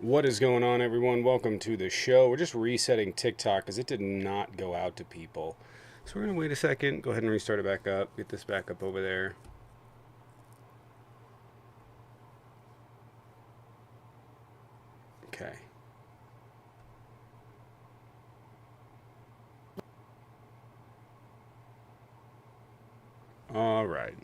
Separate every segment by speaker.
Speaker 1: What is going on, everyone? Welcome to the show. We're just resetting TikTok because it did not go out to people. So we're going to wait a second, go ahead and restart it back up, get this back up over there. Okay. All right.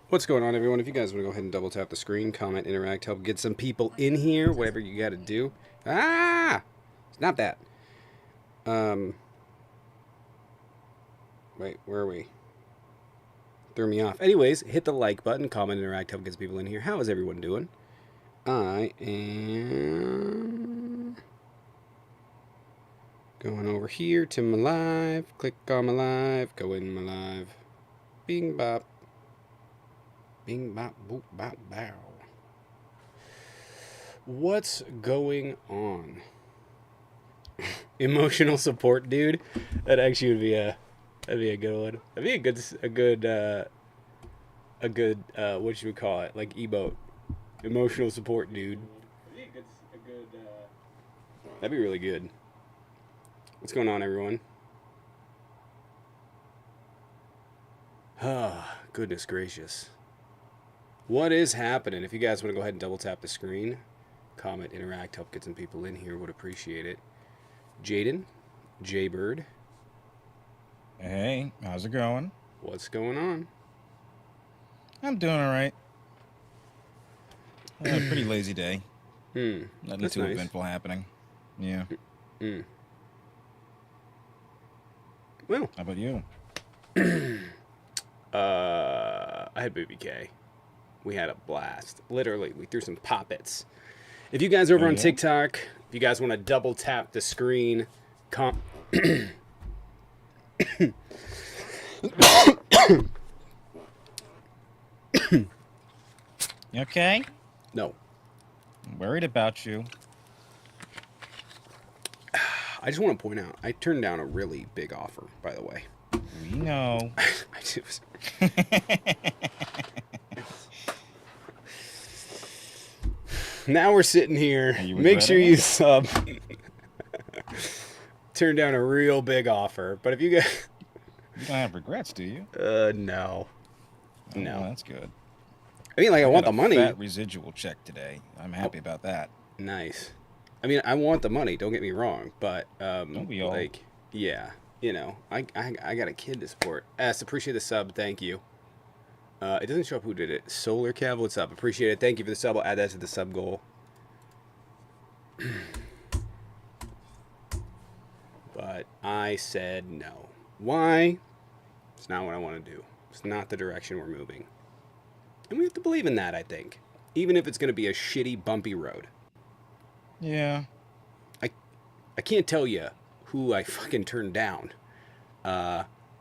Speaker 1: What's going on, everyone? If you guys want to go ahead and double tap the screen, comment, interact, help get some people in here, whatever you got to do. Ah! It's not that. Wait, where are we? Threw me off. Anyways, hit the like button, comment, interact, help get some people in here. How is everyone doing? I am going over here to my live. Click on my live. Go in my live. Bing bop. Bing bop boop bop bow. What's going on? Emotional support, dude. That actually would be that'd be a good one. That'd be a good what should we call it? Like emote. Emotional support, dude. That'd be really good. What's going on, everyone? Ah, goodness gracious. What is happening? If you guys want to go ahead and double tap the screen, comment, interact, help get some people in here, would appreciate it. Jaden, Jaybird,
Speaker 2: Hey, how's it going?
Speaker 1: what's going on?
Speaker 2: I'm doing all right. I had a pretty lazy day. Nothing
Speaker 1: That's
Speaker 2: too
Speaker 1: nice.
Speaker 2: eventful happening. Yeah.
Speaker 1: Well,
Speaker 2: How about you?
Speaker 1: I had Booby K. We had a blast. Literally, we threw some poppets. If you guys are over
Speaker 2: Oh,
Speaker 1: on
Speaker 2: yeah?
Speaker 1: TikTok, if you guys want to double tap the screen,
Speaker 2: You okay?
Speaker 1: no,
Speaker 2: I'm worried about you.
Speaker 1: I just want to point out, I turned down a really big offer, by the way.
Speaker 2: We know.
Speaker 1: I just, now we're sitting here.
Speaker 2: you
Speaker 1: Make sure
Speaker 2: regretting
Speaker 1: you
Speaker 2: it?
Speaker 1: sub. Turned down a real big offer, but if you guys,
Speaker 2: You don't have regrets, do you?
Speaker 1: no,
Speaker 2: Oh,
Speaker 1: no.
Speaker 2: well, that's good.
Speaker 1: I mean, like, I want
Speaker 2: Got
Speaker 1: the
Speaker 2: a
Speaker 1: money.
Speaker 2: fat residual check today. I'm happy about that.
Speaker 1: Nice. I mean, I want the money. Don't get me wrong, but
Speaker 2: Don't we all?
Speaker 1: like, yeah, I got a kid to support. S, appreciate the sub. Thank you. It doesn't show up who did it. Solar Cav, what's up? Appreciate it. Thank you for the sub. I'll add that to the sub goal. But I said no. Why? It's not what I want to do. It's not the direction we're moving. And we have to believe in that, I think. Even if it's going to be a shitty, bumpy road.
Speaker 2: Yeah.
Speaker 1: I can't tell you who I fucking turned down.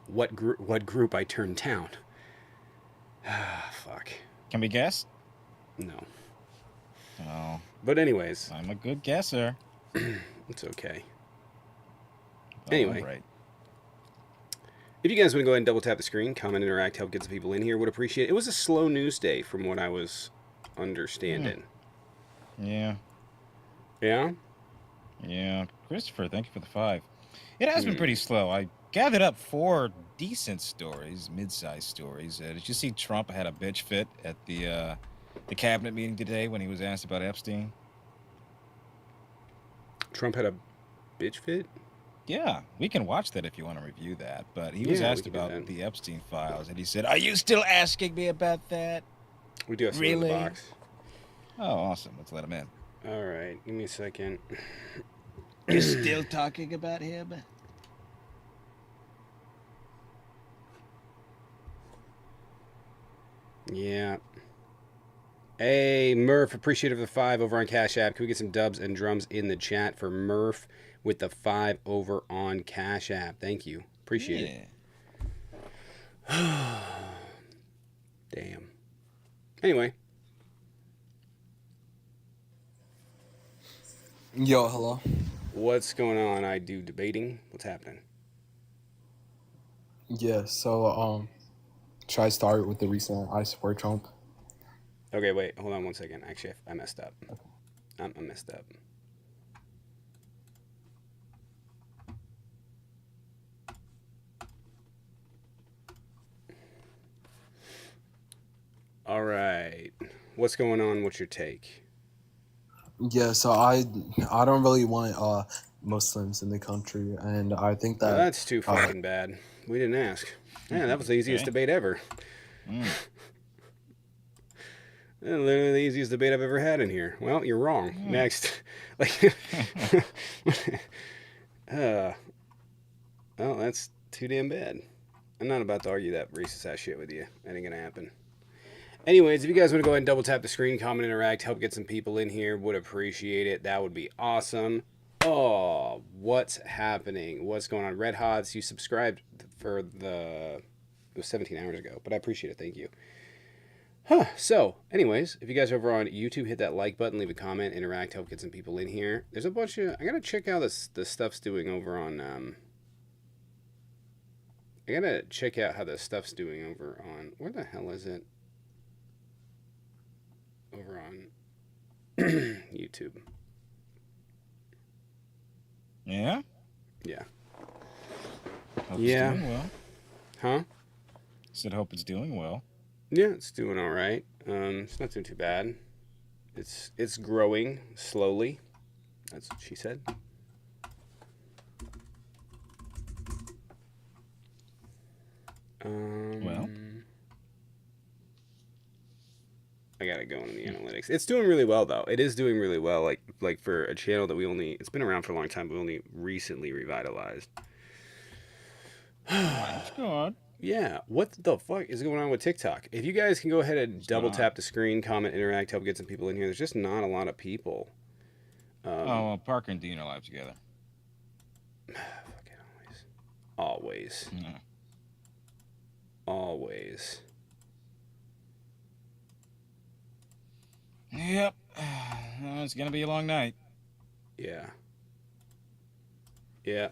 Speaker 1: What group I turned down. Ah, fuck.
Speaker 2: Can we guess?
Speaker 1: No.
Speaker 2: Oh,
Speaker 1: But anyways,
Speaker 2: I'm a good guesser.
Speaker 1: it's okay.
Speaker 2: Oh,
Speaker 1: Anyway.
Speaker 2: right.
Speaker 1: If you guys want to go ahead and double tap the screen, comment, interact, help get some people in here, would appreciate it. It was a slow news day from what I was understanding.
Speaker 2: Yeah.
Speaker 1: Yeah?
Speaker 2: Yeah. Christopher, thank you for the 5. It has been pretty slow. I gathered up 4 decent stories, mid-sized stories. Did you see Trump had a bitch fit at the cabinet meeting today when he was asked about Epstein?
Speaker 1: Trump had a bitch fit?
Speaker 2: Yeah, we can watch that if you want to review that. But he was
Speaker 1: Yeah, we
Speaker 2: asked
Speaker 1: can do
Speaker 2: about
Speaker 1: that.
Speaker 2: the Epstein files, and he said, "Are you still asking me about that?"
Speaker 1: We do have some in
Speaker 2: Really?
Speaker 1: the box.
Speaker 2: Oh, awesome. Let's let him in.
Speaker 1: All right, give me a second.
Speaker 2: You're still talking about him?
Speaker 1: Yeah. Hey, Murph, appreciative of the 5 over on Cash App. Can we get some dubs and drums in the chat for Murph with the 5 over on Cash App? Thank you. Appreciate it. Damn. Anyway,
Speaker 3: Yo, hello.
Speaker 1: what's going on? I do debating. What's happening?
Speaker 3: Yeah, so Should I start with the recent I support Trump?
Speaker 1: Okay, wait, hold on 1 second. Actually, I messed up. I messed up. All right. What's going on? What's your take?
Speaker 3: Yeah, so I don't really want Muslims in the country, and I think
Speaker 1: Well,
Speaker 3: that
Speaker 1: that's too
Speaker 3: uh,
Speaker 1: fucking bad. We didn't ask. Yeah, that was the easiest
Speaker 2: Okay.
Speaker 1: debate ever.
Speaker 2: Mm.
Speaker 1: Literally the easiest debate I've ever had in here. Well, you're wrong.
Speaker 2: Yeah.
Speaker 1: Next. Like, uh, well, that's too damn bad. I'm not about to argue that racist ass shit with you. That ain't gonna happen. Anyways, if you guys want to go ahead and double tap the screen, comment, interact, help get some people in here, would appreciate it. That would be awesome. Oh, what's happening? What's going on? Red Hots, you subscribed for it was 17 hours ago, but I appreciate it. Thank you. So, anyways, if you guys are over on YouTube, hit that like button, leave a comment, interact, help get some people in here. There's a bunch of, I gotta check out the stuff's doing over on, I gotta check out how the stuff's doing over on, where the hell is it? Over on YouTube.
Speaker 2: Yeah.
Speaker 1: Yeah.
Speaker 2: Hope
Speaker 1: Yeah.
Speaker 2: it's doing well.
Speaker 1: Huh?
Speaker 2: Said hope it's doing well.
Speaker 1: Yeah, it's doing all right. It's not doing too bad. It's growing slowly. That's what she said.
Speaker 2: Well.
Speaker 1: I gotta go into the analytics. It's doing really well though. It is doing really well. Like for a channel that it's been around for a long time, but we only recently revitalized.
Speaker 2: That's good.
Speaker 1: Yeah, what the fuck is going on with TikTok? If you guys can go ahead and double tap the screen, comment, interact, help get some people in here. There's just not a lot of people.
Speaker 2: Well, Parker and Dean are live together.
Speaker 1: Fucking always.
Speaker 2: Yeah.
Speaker 1: Always.
Speaker 2: Yep. It's gonna be a long night.
Speaker 1: Yeah. Yeah.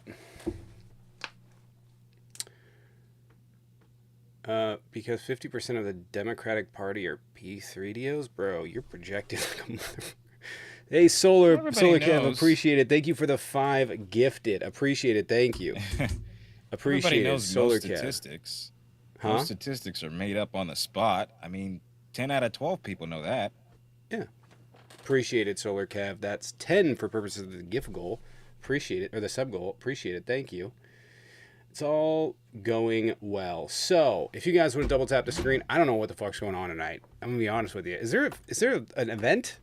Speaker 1: Because 50% of the Democratic Party are P3DOs? Bro, you're projecting like a motherfucker. Hey, Solar Kev, appreciate it. Thank you for the 5 gifted. Appreciate it. Thank you. Appreciate
Speaker 2: Everybody
Speaker 1: it,
Speaker 2: knows
Speaker 1: Solar
Speaker 2: most
Speaker 1: Kev.
Speaker 2: statistics.
Speaker 1: Huh?
Speaker 2: Most statistics are made up on the spot. I mean, 10 out of 12 people know that.
Speaker 1: Yeah. Appreciate it, Solar Kev. That's 10 for purposes of the gift goal. Appreciate it. Or the sub goal. Appreciate it. Thank you. It's all going well. So, if you guys want to double tap the screen, I don't know what the fuck's going on tonight. I'm gonna be honest with you. Is there an event?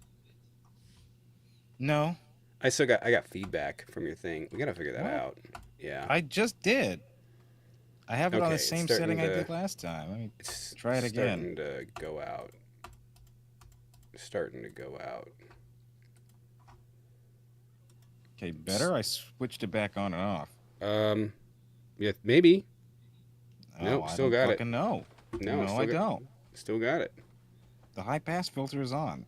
Speaker 2: No.
Speaker 1: I got feedback from your thing. We gotta figure that out. Yeah.
Speaker 2: I just did. I have it on the
Speaker 1: Okay,
Speaker 2: same setting I did last time. Let me try it again.
Speaker 1: Starting to go out. Starting to go out.
Speaker 2: Okay, better? I switched it back on and off.
Speaker 1: Yeah, maybe.
Speaker 2: Oh,
Speaker 1: Nope, still got it.
Speaker 2: No.
Speaker 1: No,
Speaker 2: I don't.
Speaker 1: Still got it.
Speaker 2: The high pass filter is on.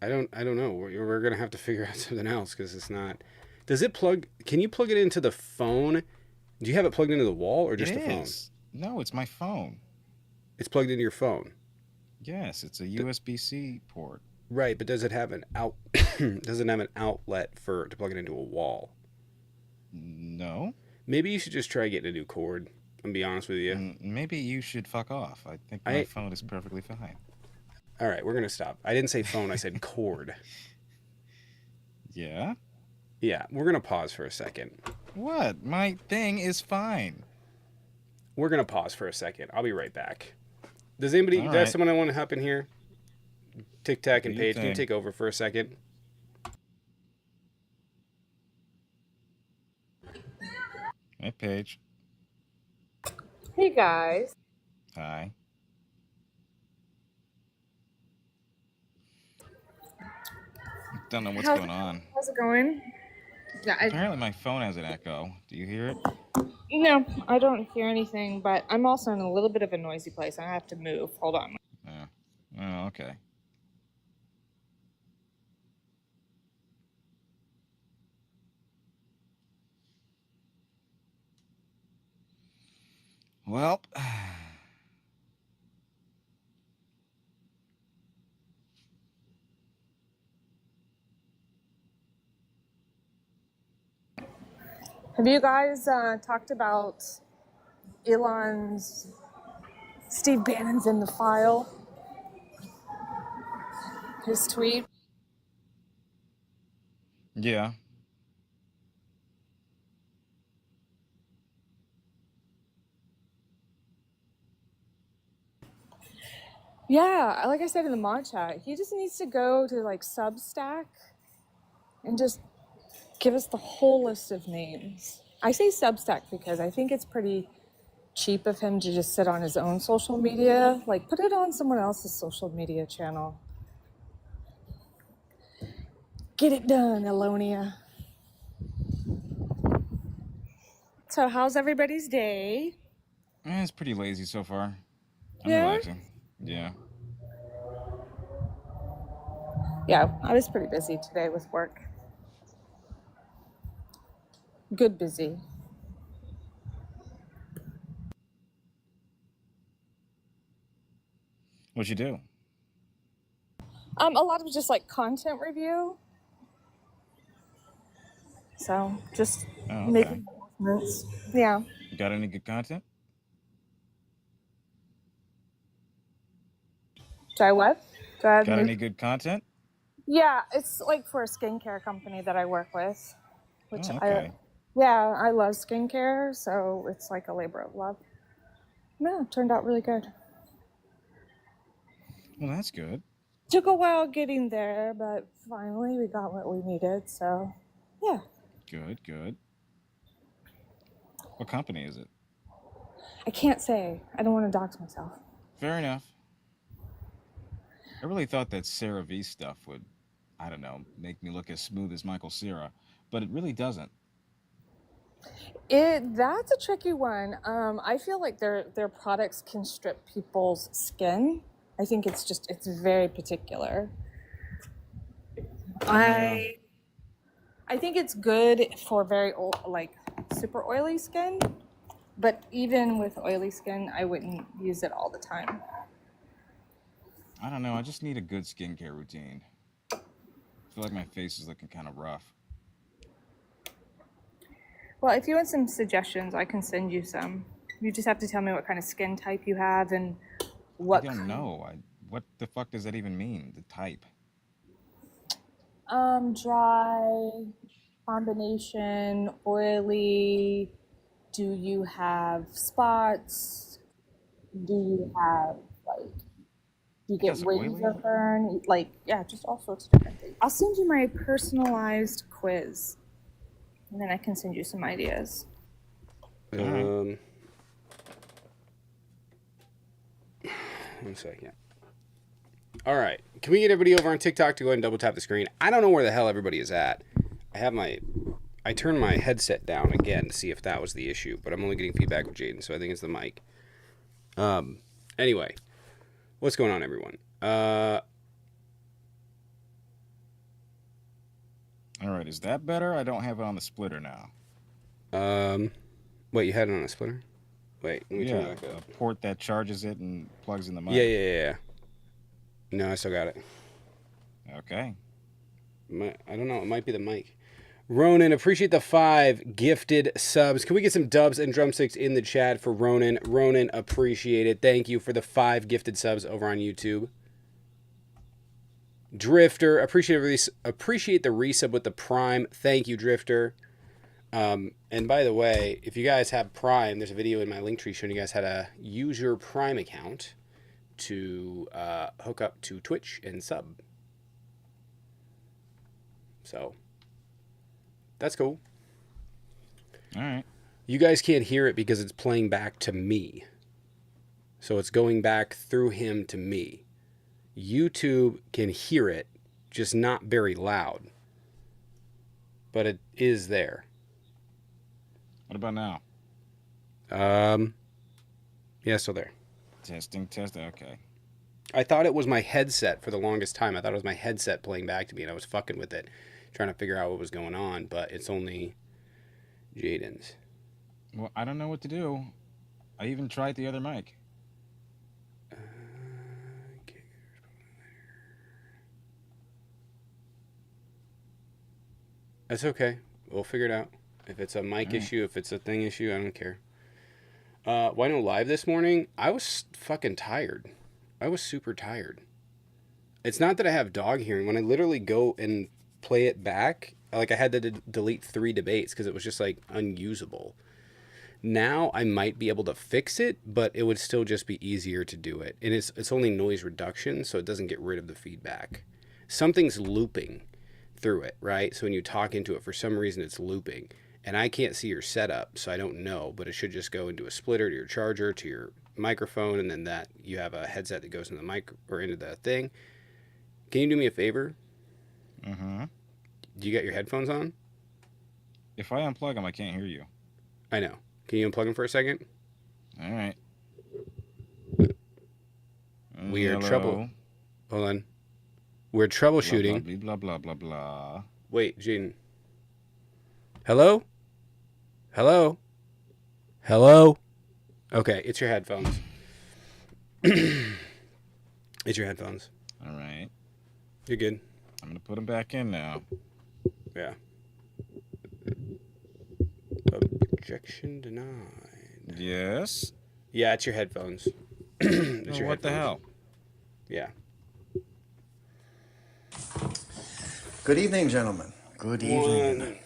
Speaker 1: I don't know. We're gonna have to figure out something else because it's not. Does it plug? Can you plug it into the phone? Do you have it plugged into the wall or just the phone?
Speaker 2: No, it's my phone.
Speaker 1: It's plugged into your phone.
Speaker 2: Yes, it's a USB-C port.
Speaker 1: Right, but does it have an out? Does it have an outlet to plug it into a wall?
Speaker 2: No.
Speaker 1: Maybe you should just try getting a new cord. I'm be honest with you.
Speaker 2: Maybe you should fuck off. I think my phone is perfectly fine.
Speaker 1: All right, we're gonna stop. I didn't say phone. I said cord.
Speaker 2: Yeah.
Speaker 1: Yeah, we're gonna pause for a second.
Speaker 2: What? My thing is fine.
Speaker 1: We're gonna pause for a second. I'll be right back. Does anybody? Does someone want to hop in here? Tic Tac and Paige, can you take over for a second?
Speaker 2: Hey, Paige.
Speaker 4: Hey, guys.
Speaker 2: Hi. Don't know what's going on.
Speaker 4: How's it going?
Speaker 2: Yeah, apparently my phone has an echo. Do you hear it?
Speaker 4: No, I don't hear anything, but I'm also in a little bit of a noisy place. I have to move. Hold on.
Speaker 2: Oh, okay. Well,
Speaker 4: Have you guys talked about Elon's Steve Bannon's in the file? His tweet.
Speaker 2: Yeah.
Speaker 4: Yeah, like I said in the mod chat, he just needs to go to like Substack and just give us the whole list of names. I say Substack because I think it's pretty cheap of him to just sit on his own social media. Like, put it on someone else's social media channel. Get it done, Elonia. So, how's everybody's day?
Speaker 2: It's pretty lazy so far. I'm
Speaker 4: Yeah?
Speaker 2: relaxing. Yeah.
Speaker 4: Yeah, I was pretty busy today with work. Good busy.
Speaker 2: What'd you do?
Speaker 4: A lot of just like content review. So, just
Speaker 2: Oh, okay.
Speaker 4: making announcements. Yeah.
Speaker 2: You got any good content?
Speaker 4: Do I what? Do I have
Speaker 2: Got
Speaker 4: new-
Speaker 2: any good content?
Speaker 4: Yeah, it's like for a skincare company that I work with, which
Speaker 2: Oh, okay.
Speaker 4: I love skincare, so it's like a labor of love. Yeah, it turned out really good.
Speaker 2: Well, that's good.
Speaker 4: Took a while getting there, but finally we got what we needed, so yeah.
Speaker 2: Good, good. What company is it?
Speaker 4: I can't say. I don't want to dox myself.
Speaker 2: Fair enough. I really thought that CeraVe stuff would, I don't know, make me look as smooth as Michael Cera, but it really doesn't.
Speaker 4: That's a tricky one. I feel like their products can strip people's skin. I think it's very particular. I think it's good for very old, like super oily skin, but even with oily skin, I wouldn't use it all the time.
Speaker 2: I don't know. I just need a good skincare routine. I feel like my face is looking kind of rough.
Speaker 4: Well, if you want some suggestions, I can send you some. You just have to tell me what kind of skin type you have and what.
Speaker 2: I don't know. What the fuck does that even mean? The type.
Speaker 4: Dry, combination, oily. Do you have spots? Do you have like? Do you get
Speaker 2: Does
Speaker 4: wings
Speaker 2: oily?
Speaker 4: or burn? Like, yeah, just all sorts of different things. I'll send you my personalized quiz, and then I can send you some ideas.
Speaker 2: Alright.
Speaker 1: 1 second. All right. Can we get everybody over on TikTok to go ahead and double tap the screen? I don't know where the hell everybody is at. I turned my headset down again to see if that was the issue, but I'm only getting feedback with Jaden, so I think it's the mic. Anyway, what's going on, everyone?
Speaker 2: All right. Is that better? I don't have it on the splitter now.
Speaker 1: Wait, you had it on a splitter? Wait, let me turn
Speaker 2: Yeah,
Speaker 1: it back up.
Speaker 2: a port that charges it and plugs in the mic.
Speaker 1: Yeah. No, I still got it.
Speaker 2: Okay.
Speaker 1: I don't know. It might be the mic. Ronan, appreciate the 5 gifted subs. Can we get some dubs and drumsticks in the chat for Ronan? Ronan, appreciate it. Thank you for the 5 gifted subs over on YouTube. Drifter, appreciate the resub with the Prime. Thank you, Drifter. And by the way, if you guys have Prime, there's a video in my Linktree showing you guys how to use your Prime account to hook up to Twitch and sub. So that's cool.
Speaker 2: All right.
Speaker 1: You guys can't hear it because it's playing back to me. So it's going back through him to me. YouTube can hear it, just not very loud. But it is there.
Speaker 2: What about now?
Speaker 1: Yeah, still there.
Speaker 2: Testing. Okay.
Speaker 1: I thought it was my headset for the longest time. I thought it was my headset playing back to me, and I was fucking with it, trying to figure out what was going on, but it's only Jaden's.
Speaker 2: Well, I don't know what to do. I even tried the other mic.
Speaker 1: Okay. That's okay. We'll figure it out. If it's a mic
Speaker 2: Alright.
Speaker 1: issue, if it's a thing issue, I don't care. Why no live this morning? I was fucking tired. I was super tired. It's not that I have dog hearing. When I literally go and play it back, like I had to delete 3 debates because it was just like unusable. Now I might be able to fix it, but it would still just be easier to do it. And it's only noise reduction, so it doesn't get rid of the feedback. Something's looping through it, right? So when you talk into it, for some reason it's looping. And I can't see your setup, so I don't know, but it should just go into a splitter to your charger, to your microphone, and then that you have a headset that goes into the mic or into the thing. Can you do me a favor?
Speaker 2: Mm-hmm.
Speaker 1: Do you got your headphones on?
Speaker 2: If I unplug them, I can't hear you.
Speaker 1: I know. Can you unplug them for a second?
Speaker 2: All right.
Speaker 1: Weird
Speaker 2: Hello.
Speaker 1: trouble. Hold on. We're
Speaker 2: Blah,
Speaker 1: troubleshooting.
Speaker 2: blah, blah, blah, blah, blah.
Speaker 1: Wait, Gene. Hello? Hello? Hello? Okay, it's your headphones. It's your headphones.
Speaker 2: All right.
Speaker 1: You're good.
Speaker 2: I'm going to put them back in now.
Speaker 1: Yeah. Objection denied.
Speaker 2: Yes.
Speaker 1: Yeah, it's your headphones.
Speaker 2: Oh,
Speaker 1: Your
Speaker 2: what the
Speaker 1: headphones.
Speaker 2: hell?
Speaker 1: Yeah.
Speaker 5: Good evening, gentlemen. Good evening.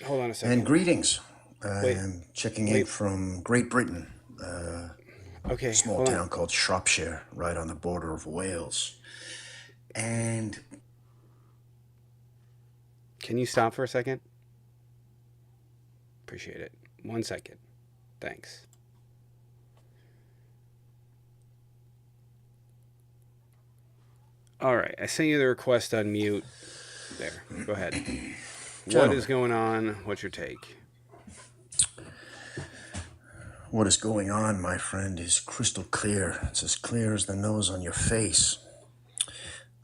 Speaker 1: Hold on a second.
Speaker 5: And greetings. I
Speaker 1: Wait.
Speaker 5: am checking in
Speaker 1: Wait.
Speaker 5: from Great Britain,
Speaker 1: Okay.
Speaker 5: a small
Speaker 1: hold on.
Speaker 5: town called Shropshire, right on the border of Wales. And
Speaker 1: Can you stop for a second? Appreciate it. 1 second. Thanks. All right. I sent you the request on mute. There. Go ahead. What
Speaker 5: Gentlemen.
Speaker 1: is going on? What's your take?
Speaker 5: what is going on, my friend, is crystal clear. It's as clear as the nose on your face.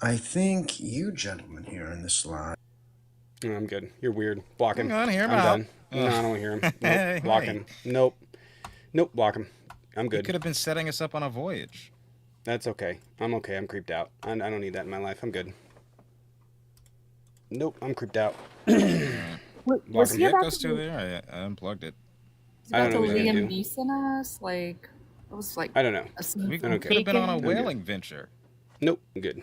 Speaker 5: I think you gentlemen here in this line.
Speaker 1: No, I'm good. You're weird. Block him.
Speaker 2: Hang on, hear him
Speaker 1: I'm
Speaker 2: out.
Speaker 1: done. No, I don't hear him. Nope.
Speaker 2: Hey,
Speaker 1: Block
Speaker 2: hey.
Speaker 1: him. Nope. Nope. Block him. I'm
Speaker 2: You
Speaker 1: good.
Speaker 2: could have been setting us up on a voyage.
Speaker 1: That's okay. I'm okay. I'm creeped out. I don't need that in my life. I'm good. Nope. I'm creeped out.
Speaker 4: Was
Speaker 1: him.
Speaker 4: he
Speaker 2: Yeah, it
Speaker 4: about
Speaker 2: goes
Speaker 4: to,
Speaker 2: to there. I unplugged it.
Speaker 4: was
Speaker 1: I
Speaker 4: about
Speaker 1: don't
Speaker 4: to
Speaker 1: know what he's gonna
Speaker 4: Liam
Speaker 1: do.
Speaker 4: Neeson us? Like, it was like
Speaker 1: I don't know.
Speaker 4: a scene
Speaker 2: We
Speaker 1: I
Speaker 4: from
Speaker 1: don't
Speaker 2: could
Speaker 1: care.
Speaker 2: have been on a
Speaker 4: Taken.
Speaker 1: good.
Speaker 2: whaling venture.
Speaker 1: Nope. I'm good.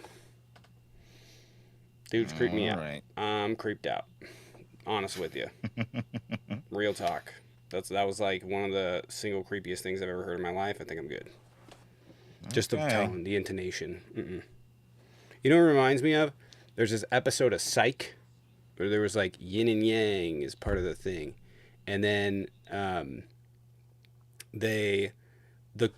Speaker 1: Dude's creeped me
Speaker 2: All
Speaker 1: out.
Speaker 2: right.
Speaker 1: I'm creeped out. Honest with you. Real talk. That was like one of the single creepiest things I've ever heard in my life. I think I'm good. Just the
Speaker 2: Okay.
Speaker 1: tone, the intonation. Mm-mm. You know what it reminds me of? There's this episode of Psych where there was like yin and yang is part of the thing. And then the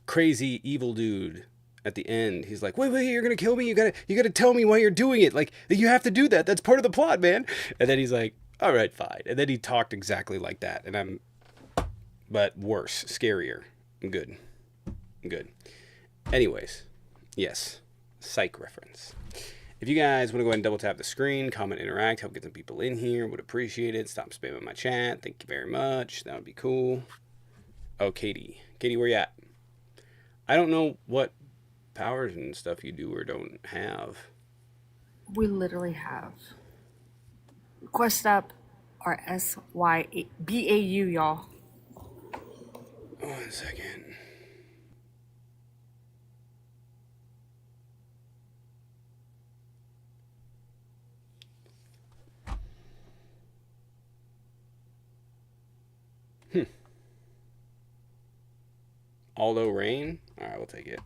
Speaker 1: crazy evil dude at the end, he's like, wait, you're gonna kill me? You gotta tell me why you're doing it. Like, you have to do that. That's part of the plot, man. And then he's like, all right, fine. And then he talked exactly like that. And but worse, scarier. I'm good. I'm good. Anyways, yes, Psych reference. If you guys want to go ahead and double tap the screen, comment, interact, help get some people in here, would appreciate it. Stop spamming my chat. Thank you very much. That would be cool. Oh, Katie. Katie, where you at? I don't know what powers and stuff you do or don't have.
Speaker 4: We literally have Quest Up or SYBAU, y'all.
Speaker 1: 1 second. Aldo Rain? Alright, we'll take it.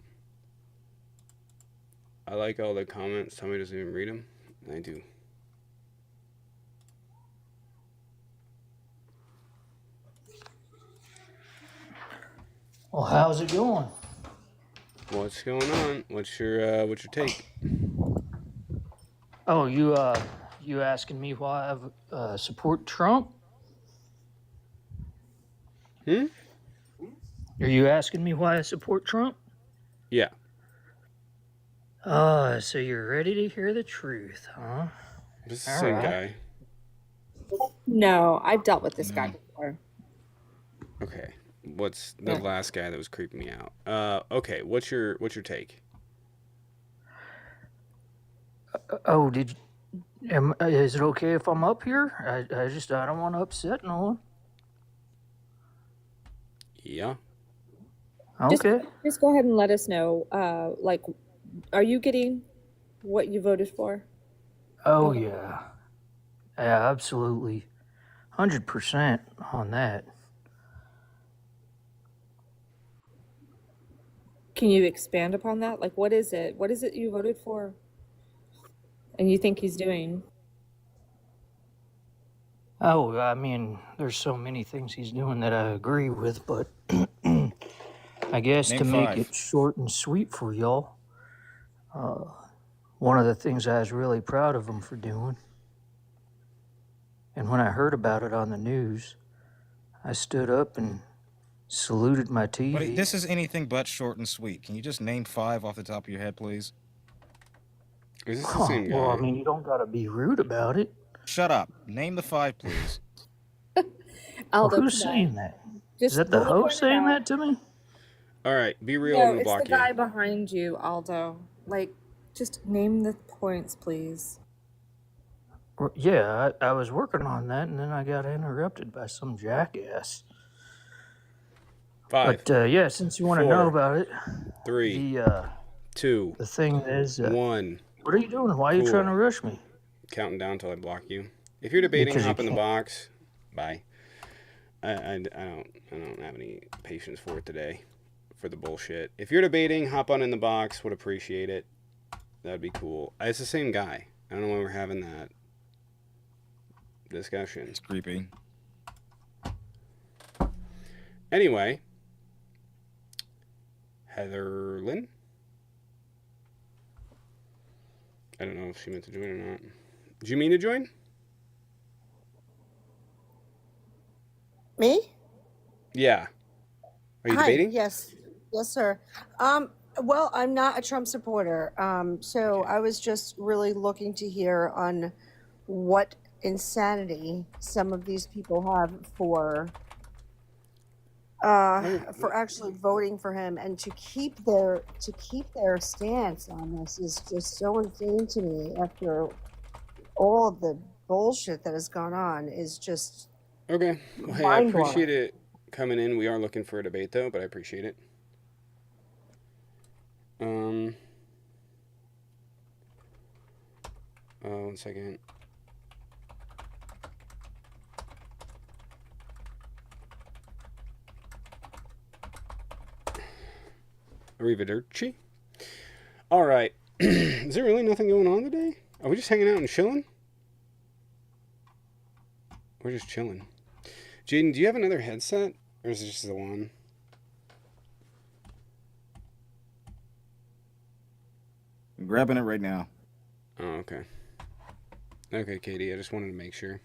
Speaker 1: I like all the comments. Tommy doesn't even read them. I do.
Speaker 6: Well, how's it going?
Speaker 1: What's going on? What's your take?
Speaker 6: Oh, you asking me why I support Trump?
Speaker 1: Hmm?
Speaker 6: Are you asking me why I support Trump?
Speaker 1: Yeah.
Speaker 6: So you're ready to hear the truth, huh?
Speaker 1: This is the
Speaker 6: All
Speaker 1: same
Speaker 6: right.
Speaker 1: guy.
Speaker 7: No, I've dealt with this guy
Speaker 2: No.
Speaker 7: before.
Speaker 1: Okay. What's the
Speaker 7: Yeah.
Speaker 1: last guy that was creeping me out? Okay, what's your take?
Speaker 6: Oh, Is it okay if I'm up here? I don't want to upset no one.
Speaker 1: Yeah.
Speaker 4: Just
Speaker 6: Okay.
Speaker 4: just go ahead and let us know. Like, are you getting what you voted for?
Speaker 6: Oh yeah. Yeah, absolutely. 100% on that.
Speaker 4: Can you expand upon that? Like, what is it? What is it you voted for? And you think he's doing?
Speaker 6: Oh, I mean, there's so many things he's doing that I agree with, but I guess
Speaker 2: Name
Speaker 6: to make
Speaker 2: 5.
Speaker 6: it short and sweet for y'all, one of the things I was really proud of him for doing, and when I heard about it on the news, I stood up and saluted my TV.
Speaker 2: Buddy, this is anything but short and sweet. Can you just name 5 off the top of your head, please?
Speaker 1: Is this the same guy?
Speaker 6: Well, I mean, you don't gotta be rude about it.
Speaker 2: Shut up. Name the 5, please.
Speaker 4: Aldo,
Speaker 6: Well, who's
Speaker 4: come on.
Speaker 6: saying that?
Speaker 4: Just
Speaker 6: Is that the
Speaker 4: bullet point
Speaker 6: host
Speaker 4: it
Speaker 6: saying
Speaker 4: out.
Speaker 6: that to me?
Speaker 1: All right, be real.
Speaker 4: No,
Speaker 1: I'm gonna
Speaker 4: it's the
Speaker 1: block
Speaker 4: guy
Speaker 1: you.
Speaker 4: behind you, Aldo. Like, just name the points, please.
Speaker 6: Yeah, I was working on that, and then I got interrupted by some jackass.
Speaker 1: 5,
Speaker 6: But yeah, since you want to
Speaker 1: 4,
Speaker 6: know about it,
Speaker 1: 3,
Speaker 6: the
Speaker 1: 2,
Speaker 6: the thing is,
Speaker 1: 1.
Speaker 6: what are you doing? Why are you
Speaker 1: Cool.
Speaker 6: trying to rush me?
Speaker 1: Counting down till I block you. If you're debating,
Speaker 6: Because you
Speaker 1: hop in the
Speaker 6: can't.
Speaker 1: box. Bye. I don't have any patience for it today, for the bullshit. If you're debating, hop on in the box. Would appreciate it. That'd be cool. It's the same guy. I don't know why we're having that discussion.
Speaker 2: It's creepy.
Speaker 1: Anyway, Heather Lynn. I don't know if she meant to join or not. Did you mean to join?
Speaker 7: Me?
Speaker 1: Yeah. Are you
Speaker 7: Hi.
Speaker 1: debating?
Speaker 7: Yes. Yes, sir. Well, I'm not a Trump supporter. So
Speaker 1: Okay.
Speaker 7: I was just really looking to hear on what insanity some of these people have for actually voting for him, and to keep their stance on this is just so insane to me after all of the bullshit that has gone on is just
Speaker 1: Okay. Well, hey, I
Speaker 7: mind blowing.
Speaker 1: appreciate it coming in. We are looking for a debate, though, but I appreciate it. One second. Arrivederci. All right. Is there really nothing going on today? Are we just hanging out and chilling? We're just chilling. Jaden, do you have another headset? Or is it just the one?
Speaker 2: I'm grabbing it right now.
Speaker 1: Oh, okay. Okay, Katie, I just wanted to make sure.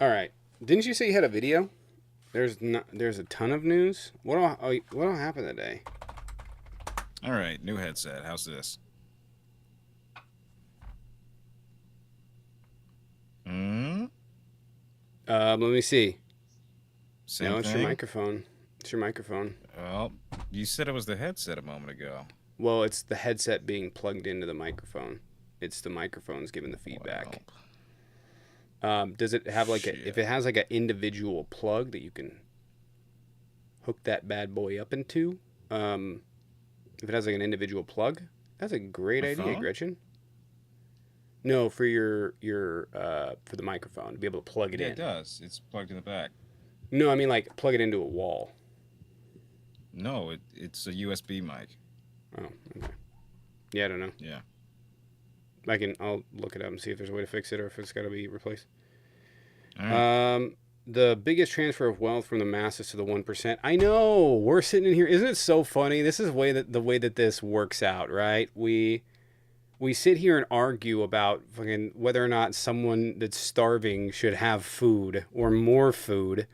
Speaker 1: All right. Didn't you say you had a video? There's a ton of news. What all happened today?
Speaker 2: All right, new headset. How's this? Hmm?
Speaker 1: Let me see.
Speaker 2: Same
Speaker 1: No, it's
Speaker 2: thing?
Speaker 1: your microphone. It's your microphone.
Speaker 2: Well, you said it was the headset a moment ago.
Speaker 1: Well, it's the headset being plugged into the microphone. It's the microphone's giving the feedback. Does it have like if it has like an individual plug that you can hook that bad boy up into? If it has like an individual plug, that's a great
Speaker 2: My
Speaker 1: idea,
Speaker 2: phone?
Speaker 1: Gretchen. No, for your for the microphone to be able to plug it
Speaker 2: Yeah,
Speaker 1: in.
Speaker 2: it does. It's plugged in the back.
Speaker 1: No, I mean like plug it into a wall.
Speaker 2: No, it's a USB mic.
Speaker 1: Oh, okay. Yeah, I don't know.
Speaker 2: Yeah.
Speaker 1: I'll look it up and see if there's a way to fix it or if it's got to be replaced.
Speaker 2: All right.
Speaker 1: The biggest transfer of wealth from the masses to the 1%. I know. We're sitting in here. Isn't it so funny? This is the way that this works out, right? We sit here and argue about fucking whether or not someone that's starving should have food or more food.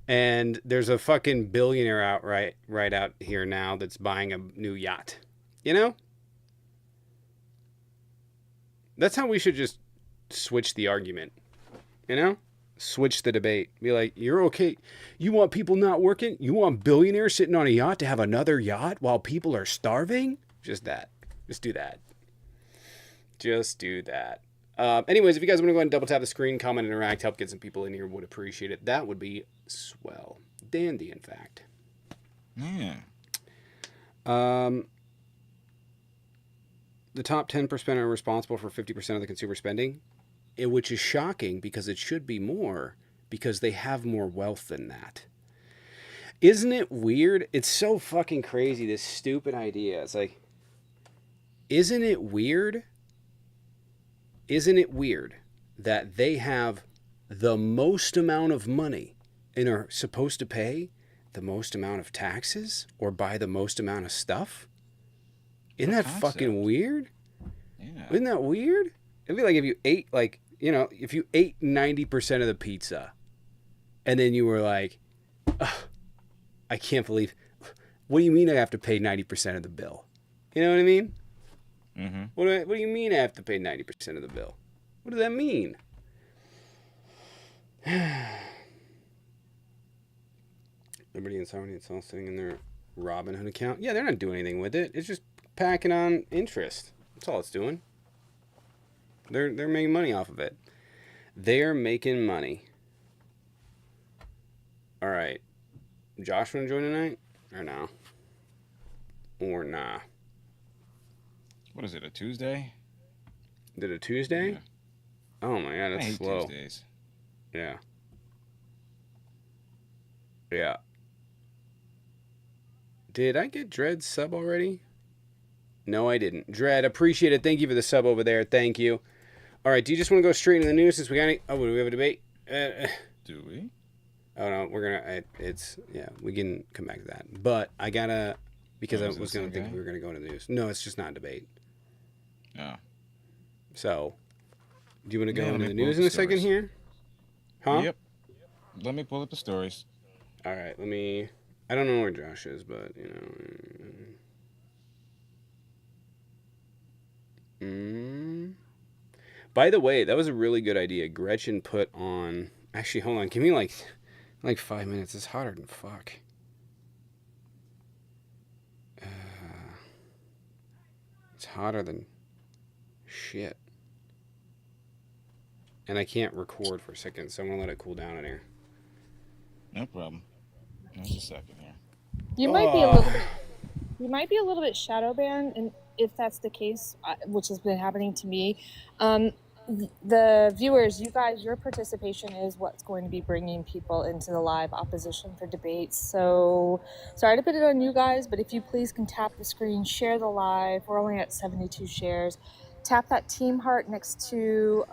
Speaker 1: And there's a fucking billionaire right out here now that's buying a new yacht. You know? That's how we should just switch the argument. You know? Switch the debate. Be like, you're okay. You want people not working? You want billionaires sitting on a yacht to have another yacht while people are starving? Just that. Just do that. Just do that. Anyways, if you guys want to go ahead and double tap the screen, comment, interact, help get some people in here, would appreciate it. That would be swell. Dandy, in fact.
Speaker 2: Yeah.
Speaker 1: The top 10% are responsible for 50% of the consumer spending, which is shocking because it should be more because they have more wealth than that. Isn't it weird? It's so fucking crazy, this stupid idea. It's like, isn't it weird? Isn't it weird that they have the most amount of money and are supposed to pay the most amount of taxes or buy the most amount of stuff? Isn't that fucking weird?
Speaker 2: Yeah.
Speaker 1: Isn't that weird? It'd be like if you ate, like, you know, if you ate 90% of the pizza and then you were like, I can't believe, what do you mean I have to pay 90% of the bill? You know what I mean?
Speaker 2: Mm-hmm.
Speaker 1: What do you mean I have to pay 90% of the bill? What does that mean? Liberty and Sovereignty, it's all sitting in their Robinhood account. Yeah, they're not doing anything with it. It's just packing on interest. That's all it's doing. They're making money off of it. They're making money. All right. Josh want to join tonight? Or no? Or nah?
Speaker 2: What is it, a Tuesday?
Speaker 1: Did it Tuesday?
Speaker 2: Yeah.
Speaker 1: Oh my god,
Speaker 2: I
Speaker 1: that's
Speaker 2: hate
Speaker 1: slow.
Speaker 2: Tuesdays.
Speaker 1: Yeah. Yeah. Did I get Dread sub already? No, I didn't. Dread, appreciate it. Thank you for the sub over there. Thank you. All right, do you just want to go straight into the news since we got any... Oh, do we have a debate?
Speaker 2: Do we?
Speaker 1: Oh, no, we're going to... Yeah, we can come back to that. But I got to... Because I
Speaker 2: is it
Speaker 1: was
Speaker 2: the
Speaker 1: going to
Speaker 2: same
Speaker 1: think
Speaker 2: guy?
Speaker 1: we were going to go into the news. No, it's just not a debate.
Speaker 2: Oh.
Speaker 1: So, do you want to go
Speaker 2: Yeah, let
Speaker 1: into
Speaker 2: me
Speaker 1: the
Speaker 2: pull
Speaker 1: news
Speaker 2: up
Speaker 1: in
Speaker 2: the
Speaker 1: a second
Speaker 2: stories.
Speaker 1: here? Huh?
Speaker 2: Yep. Let me pull up the stories.
Speaker 1: All right, let me... I don't know where Josh is, but, you know... By the way, that was a really good idea. Gretchen put on... Actually, hold on. Give me like 5 minutes. It's hotter than fuck. It's hotter than shit. And I can't record for a second, so I'm going to let it cool down in here.
Speaker 2: No problem. Just a second here.
Speaker 4: You might be a little bit. You might be a little bit shadow banned, and if that's the case, which has been happening to me, the viewers, you guys, your participation is what's going to be bringing people into the live opposition for debates. So sorry to put it on you guys, but if you please can tap the screen, share the live. We're only at 72 shares. Tap that team heart next to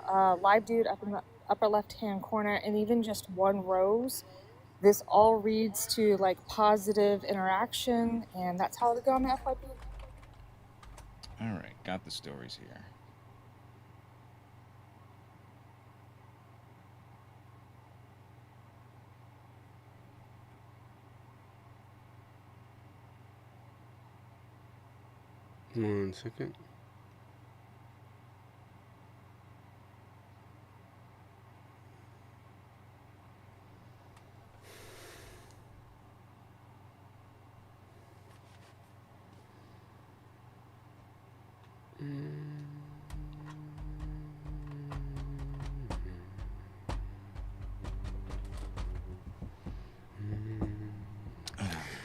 Speaker 4: live dude up in the upper left hand corner, and even just one rose. This all reads to like positive interaction, and that's how they go on the FYP.
Speaker 2: All right, got the stories here.
Speaker 1: One second.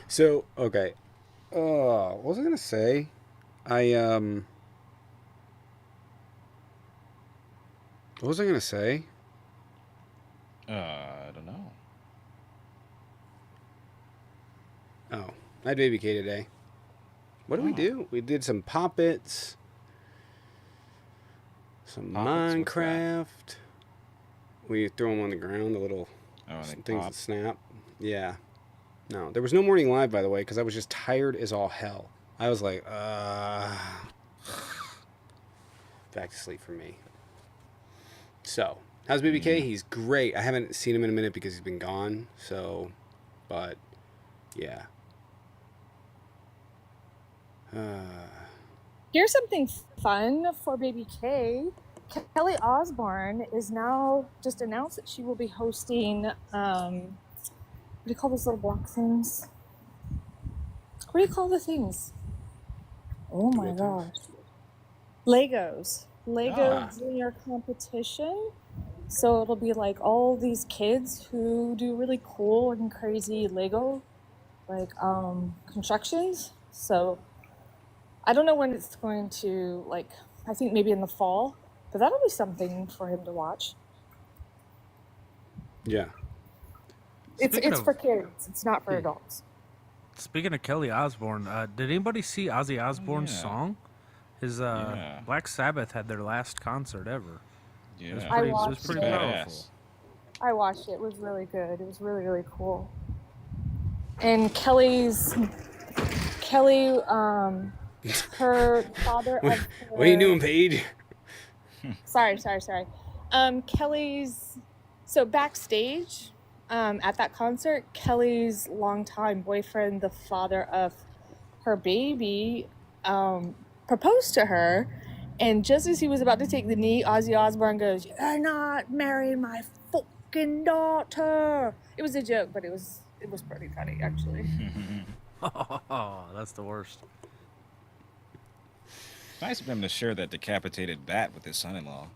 Speaker 1: So, okay. What was I gonna say? What was I gonna say?
Speaker 2: I don't know.
Speaker 1: Oh, I had Baby K today. What did we do? We did some Poppets, some
Speaker 2: Poppets? What's that?
Speaker 1: Minecraft. We throw them on the ground, the little
Speaker 2: Oh, they
Speaker 1: things
Speaker 2: pop.
Speaker 1: that snap. Yeah. No, there was no morning live, by the way, because I was just tired as all hell. I was like, back to sleep for me. So, how's Baby K? He's great. I haven't seen him in a minute because he's been gone. So, but, yeah.
Speaker 4: Here's something fun for Baby K. Kelly Osbourne is now just announced that she will be hosting, what do you call those little block things? What do you call the things? Oh my gosh. Legos. Lego
Speaker 2: Ah.
Speaker 4: Junior competition. So it'll be like all these kids who do really cool and crazy Lego like constructions. So I don't know when it's going to, like, I think maybe in the fall, but that'll be something for him to watch.
Speaker 1: Yeah.
Speaker 4: It's
Speaker 8: Speaking
Speaker 4: for
Speaker 8: of
Speaker 4: kids. It's not for adults.
Speaker 8: speaking of Kelly Osbourne, did anybody see Ozzy Osbourne's
Speaker 2: yeah.
Speaker 8: song? His
Speaker 2: Yeah.
Speaker 8: Black Sabbath had their last concert ever. It was
Speaker 2: Yeah.
Speaker 4: I
Speaker 8: pretty. It was
Speaker 4: watched
Speaker 8: pretty
Speaker 4: it.
Speaker 8: powerful.
Speaker 2: Badass.
Speaker 4: I watched it. It was really good. It was really, really cool. And Kelly, her father
Speaker 1: What,
Speaker 4: of
Speaker 1: what are you
Speaker 4: her,
Speaker 1: doing, Paige?
Speaker 4: sorry. Kelly's, so backstage, at that concert, Kelly's longtime boyfriend, the father of her baby, proposed to her. And just as he was about to take the knee, Ozzy Osbourne goes, "You're not marrying my fucking daughter." It was a joke, but it was pretty funny, actually.
Speaker 8: Oh, that's the worst.
Speaker 2: Nice of him to share that decapitated bat with his son-in-law.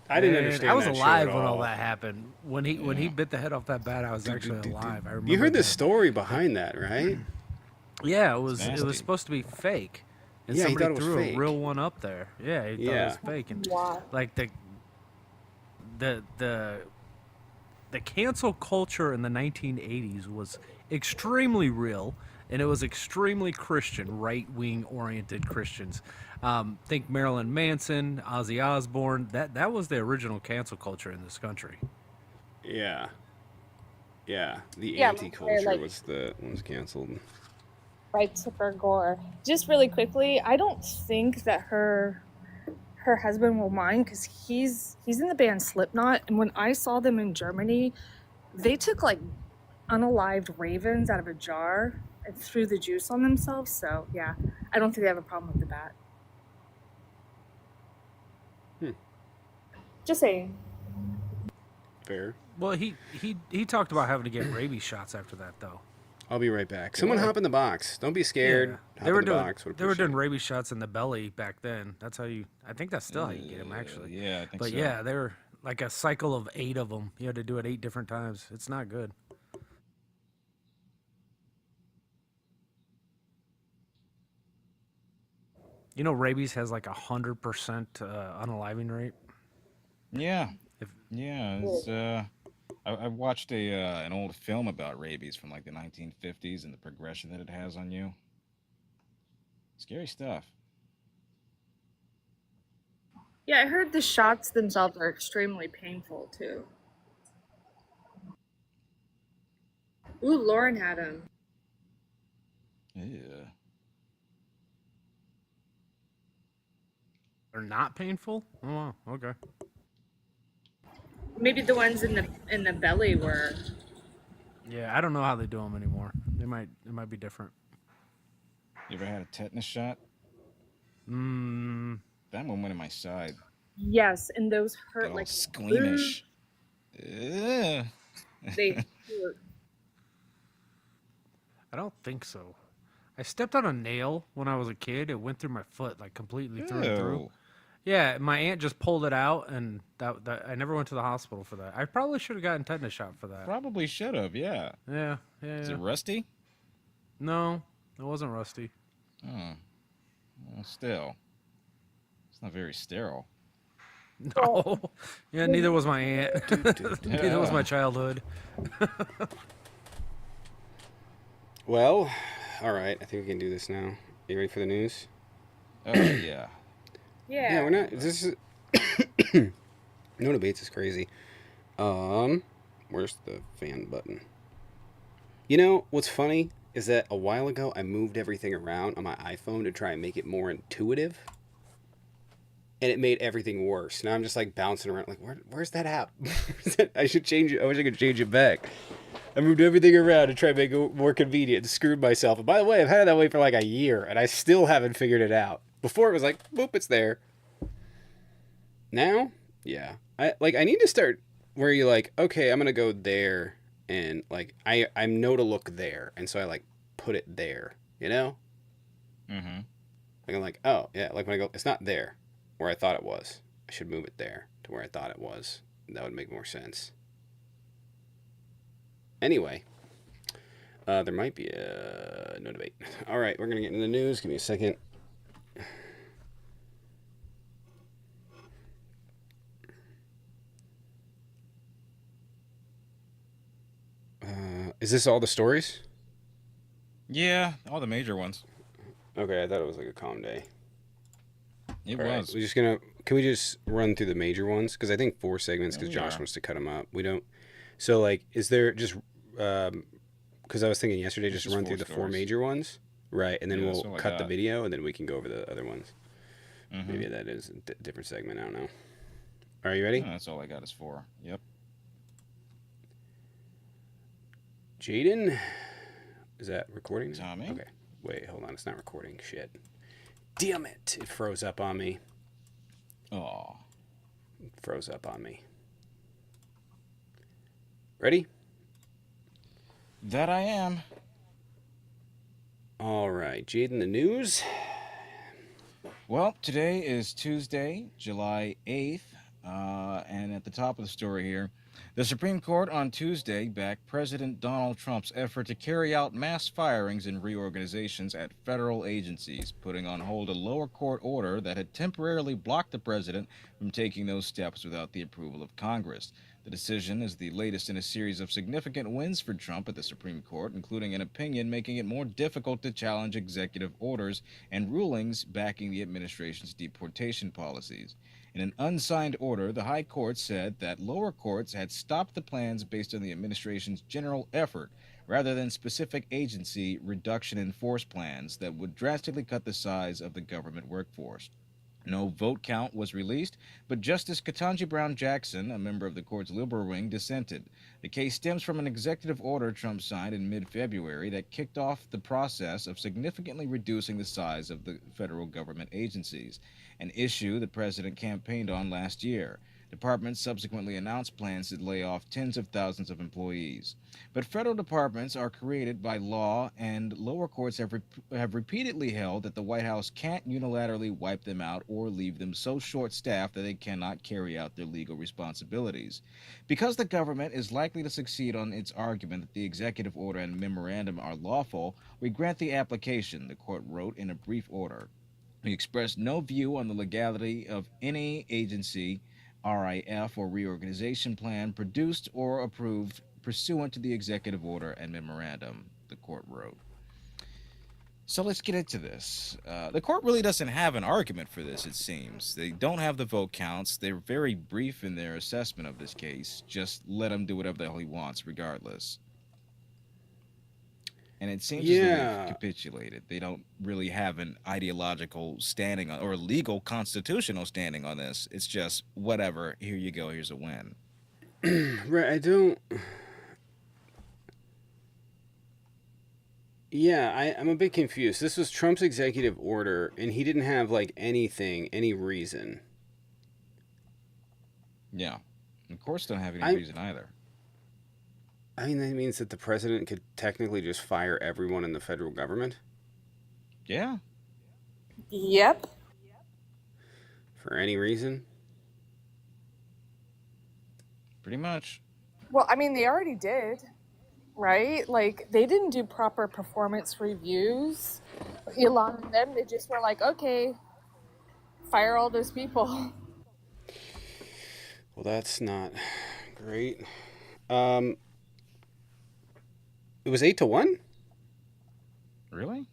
Speaker 1: I didn't
Speaker 8: Man,
Speaker 1: understand
Speaker 8: I was
Speaker 1: that show
Speaker 8: alive
Speaker 1: at
Speaker 8: when all
Speaker 1: all.
Speaker 8: that happened. When he bit the head off that bat, I was actually alive. I remember
Speaker 1: You heard the
Speaker 8: that.
Speaker 1: story behind that, right?
Speaker 8: Yeah, it was
Speaker 2: nasty.
Speaker 8: supposed to be fake, and
Speaker 1: Yeah, he
Speaker 8: somebody
Speaker 1: thought it was
Speaker 8: threw
Speaker 1: fake.
Speaker 8: a real one up there. Yeah, he thought it was
Speaker 1: Yeah.
Speaker 8: fake, and
Speaker 4: Wow.
Speaker 8: like the cancel culture in the 1980s was extremely real, and it was extremely Christian, right-wing oriented Christians. Think Marilyn Manson, Ozzy Osbourne. That was the original cancel culture in this country.
Speaker 1: Yeah. Yeah. The
Speaker 4: Yeah,
Speaker 1: anti-culture
Speaker 4: like-
Speaker 1: was canceled.
Speaker 4: Right, Tipper Gore. Just really quickly, I don't think that her husband will mind because he's in the band Slipknot, and when I saw them in Germany, they took like unalived ravens out of a jar and threw the juice on themselves. So yeah, I don't think they have a problem with the bat. Just saying.
Speaker 1: Fair.
Speaker 8: Well, he talked about having to get rabies shots after that, though.
Speaker 1: I'll be right back. Someone hop in the box. Don't be scared.
Speaker 8: Yeah.
Speaker 1: Hop
Speaker 8: They were
Speaker 1: in the
Speaker 8: doing
Speaker 1: box. Would
Speaker 8: they were
Speaker 1: appreciate
Speaker 8: doing
Speaker 1: it.
Speaker 8: rabies shots in the belly back then. That's how you. I think that's still how you get them, actually.
Speaker 2: Yeah, I think
Speaker 8: But
Speaker 2: so.
Speaker 8: yeah, they were like a cycle of 8 of them. You had to do it 8 different times. It's not good. You know, rabies has like 100% unaliving rate.
Speaker 2: Yeah.
Speaker 8: If-
Speaker 2: Yeah. It's, I watched an old film about rabies from like the 1950s and the progression that it has on you. Scary stuff.
Speaker 4: Yeah, I heard the shots themselves are extremely painful too. Ooh, Lauren had him.
Speaker 2: Yeah.
Speaker 8: They're not painful. Oh, wow. Okay.
Speaker 4: Maybe the ones in the belly were.
Speaker 8: Yeah, I don't know how they do them anymore. It might be different.
Speaker 2: You ever had a tetanus shot?
Speaker 8: Mm,
Speaker 2: That one went in my side.
Speaker 4: Yes, and those
Speaker 2: Got
Speaker 4: hurt
Speaker 2: all
Speaker 4: like
Speaker 2: squeamish. Ugh.
Speaker 4: they hurt.
Speaker 8: I don't think so. I stepped on a nail when I was a kid. It went through my foot, like completely through and through.
Speaker 2: Ew.
Speaker 8: Yeah, my aunt just pulled it out, and that I never went to the hospital for that. I probably should have gotten tetanus shot for that.
Speaker 2: Probably should have, yeah.
Speaker 8: Yeah.
Speaker 2: Is it rusty?
Speaker 8: No, it wasn't rusty.
Speaker 2: Oh. Well, still. It's not very sterile.
Speaker 8: No. Yeah, neither was my aunt. Neither was
Speaker 2: Yeah.
Speaker 8: my childhood.
Speaker 1: Well, all right. I think we can do this now. You ready for the news?
Speaker 2: Oh, yeah.
Speaker 1: Yeah, we're not. This is. No debates is crazy. Where's the fan button? You know what's funny is that a while ago I moved everything around on my iPhone to try and make it more intuitive, and it made everything worse. Now I'm just like bouncing around, like where's that app? I should change it. I wish I could change it back. I moved everything around to try to make it more convenient and screwed myself. And by the way, I've had it that way for like a year, and I still haven't figured it out. Before it was like, boop, it's there. Now, yeah. I need to start where you're like, okay, I'm gonna go there, and like I know to look there, and so I like put it there, you know?
Speaker 2: Mm-hmm.
Speaker 1: Like I'm like, oh yeah, like when I go, it's not there where I thought it was. I should move it there to where I thought it was. That would make more sense. Anyway, there might be a no debate. All right, we're gonna get into the news. Give me a second. Is this all the stories?
Speaker 2: Yeah, all the major ones.
Speaker 1: Okay, I thought it was like a calm day.
Speaker 2: It
Speaker 1: All right,
Speaker 2: was.
Speaker 1: we're just gonna. Can we just run through the major ones? Because I think 4 segments. Because
Speaker 2: Yeah, we
Speaker 1: Josh
Speaker 2: are.
Speaker 1: wants to cut them up. We don't. So like, is there just? Because I was thinking yesterday,
Speaker 2: It's
Speaker 1: just
Speaker 2: just
Speaker 1: run
Speaker 2: 4
Speaker 1: through the 4
Speaker 2: stories.
Speaker 1: major ones, right? And then
Speaker 2: Yeah, that's
Speaker 1: we'll
Speaker 2: all I
Speaker 1: cut the
Speaker 2: got.
Speaker 1: video, and then we can go over the other ones.
Speaker 2: Mm-hmm.
Speaker 1: Maybe that is a different segment. I don't know. Are you ready?
Speaker 2: Yeah, that's all I got is 4. Yep.
Speaker 1: Jaden, is that recording?
Speaker 2: Tommy?
Speaker 1: Okay. Wait, hold on. It's not recording. Shit. Damn it! It froze up on me.
Speaker 2: Oh.
Speaker 1: It froze up on me. Ready?
Speaker 2: That I am.
Speaker 1: All right, Jaden, the news.
Speaker 2: Well, today is Tuesday, July 8th, and at the top of the story here, the Supreme Court on Tuesday backed President Donald Trump's effort to carry out mass firings and reorganizations at federal agencies, putting on hold a lower court order that had temporarily blocked the president from taking those steps without the approval of Congress. The decision is the latest in a series of significant wins for Trump at the Supreme Court, including an opinion making it more difficult to challenge executive orders and rulings backing the administration's deportation policies. In an unsigned order, the High Court said that lower courts had stopped the plans based on the administration's general effort rather than specific agency reduction in force plans that would drastically cut the size of the government workforce. No vote count was released, but Justice Ketanji Brown Jackson, a member of the court's liberal wing, dissented. The case stems from an executive order Trump signed in mid-February that kicked off the process of significantly reducing the size of the federal government agencies, an issue the president campaigned on last year. Departments subsequently announced plans to lay off tens of thousands of employees. But federal departments are created by law, and lower courts have repeatedly held that the White House can't unilaterally wipe them out or leave them so short-staffed that they cannot carry out their legal responsibilities. Because the government is likely to succeed on its argument that the executive order and memorandum are lawful, we grant the application, the court wrote in a brief order. We express no view on the legality of any agency RIF or reorganization plan produced or approved pursuant to the executive order and memorandum, the court wrote. So let's get into this. The court really doesn't have an argument for this, it seems. They don't have the vote counts. They're very brief in their assessment of this case. Just let him do whatever the hell he wants, regardless. And it seems as though they've capitulated. They don't really have an ideological standing on, or a legal constitutional standing on this. It's just whatever. Here you go. Here's a win.
Speaker 1: Right, I don't. Yeah, I'm a bit confused. This was Trump's executive order, and he didn't have like anything, any reason.
Speaker 2: Yeah. And courts don't have any reason either.
Speaker 1: I mean, that means that the president could technically just fire everyone in the federal government
Speaker 2: Yeah.
Speaker 4: Yep.
Speaker 1: for any reason.
Speaker 2: Pretty much.
Speaker 4: Well, I mean, they already did, right? Like, they didn't do proper performance reviews. Elon and them, they just were like, okay, fire all those people.
Speaker 1: Well, that's not great. It was 8-1?
Speaker 2: Really?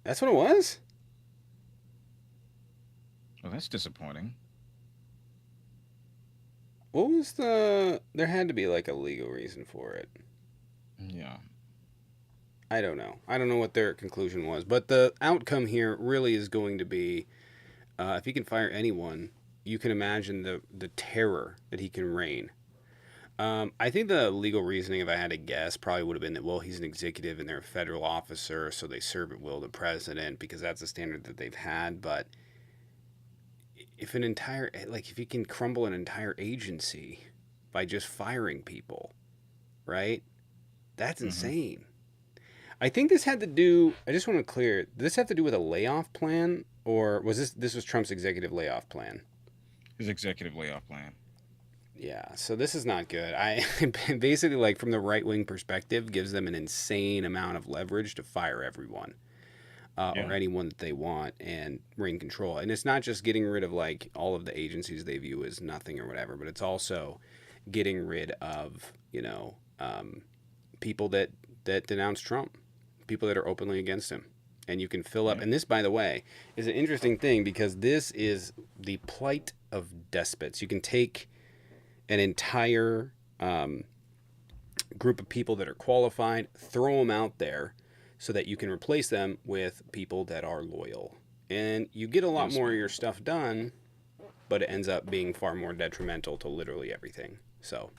Speaker 1: That's what it was?
Speaker 2: Well, that's disappointing.
Speaker 1: What was the... There had to be like a legal reason for it.
Speaker 2: Yeah.
Speaker 1: I don't know. I don't know what their conclusion was. But the outcome here really is going to be, if he can fire anyone, you can imagine the terror that he can rain. I think the legal reasoning, if I had to guess, probably would have been that, well, he's an executive and they're a federal officer, so they serve at will of the president because that's the standard that they've had. But if an entire, like, if you can crumble an entire agency by just firing people, right? That's insane. I think this had to do, I just want to clear, did this have to do with a layoff plan? Or was this was Trump's executive layoff plan?
Speaker 2: His executive layoff plan.
Speaker 1: Yeah, so this is not good. I basically, like, from the right wing perspective, gives them an insane amount of leverage to fire everyone or
Speaker 2: Yeah.
Speaker 1: anyone that they want and reign control. And it's not just getting rid of like all of the agencies they view as nothing or whatever, but it's also getting rid of people that denounce Trump, people that are openly against him. And you can fill up.
Speaker 2: Yeah.
Speaker 1: And this, by the way, is an interesting thing because this is the plight of despots. You can take an entire group of people that are qualified, throw them out there so that you can replace them with people that are loyal. And you get a lot
Speaker 2: Yes.
Speaker 1: more of your stuff done, but it ends up being far more detrimental to literally everything. So,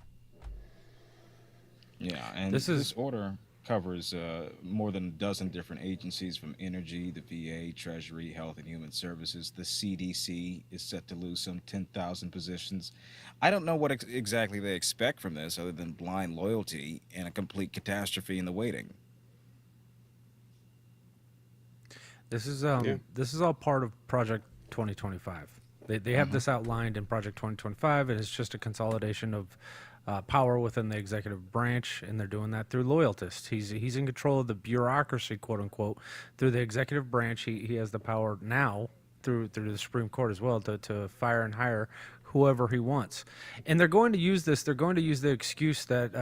Speaker 2: Yeah, and
Speaker 8: This
Speaker 2: this
Speaker 8: is
Speaker 2: order covers more than a dozen different agencies from energy, the VA, Treasury, Health and Human Services. The CDC is set to lose some 10,000 positions. I don't know what exactly they expect from this other than blind loyalty and a complete catastrophe in the waiting.
Speaker 8: this is
Speaker 1: yeah.
Speaker 8: this is all part of Project 2025. They have this outlined in Project 2025, and it's just a consolidation of power within the executive branch, and they're doing that through loyalists. He's in control of the bureaucracy, quote unquote, through the executive branch. He has the power now through the Supreme Court as well to fire and hire whoever he wants, and they're going to use this. They're going to use the excuse that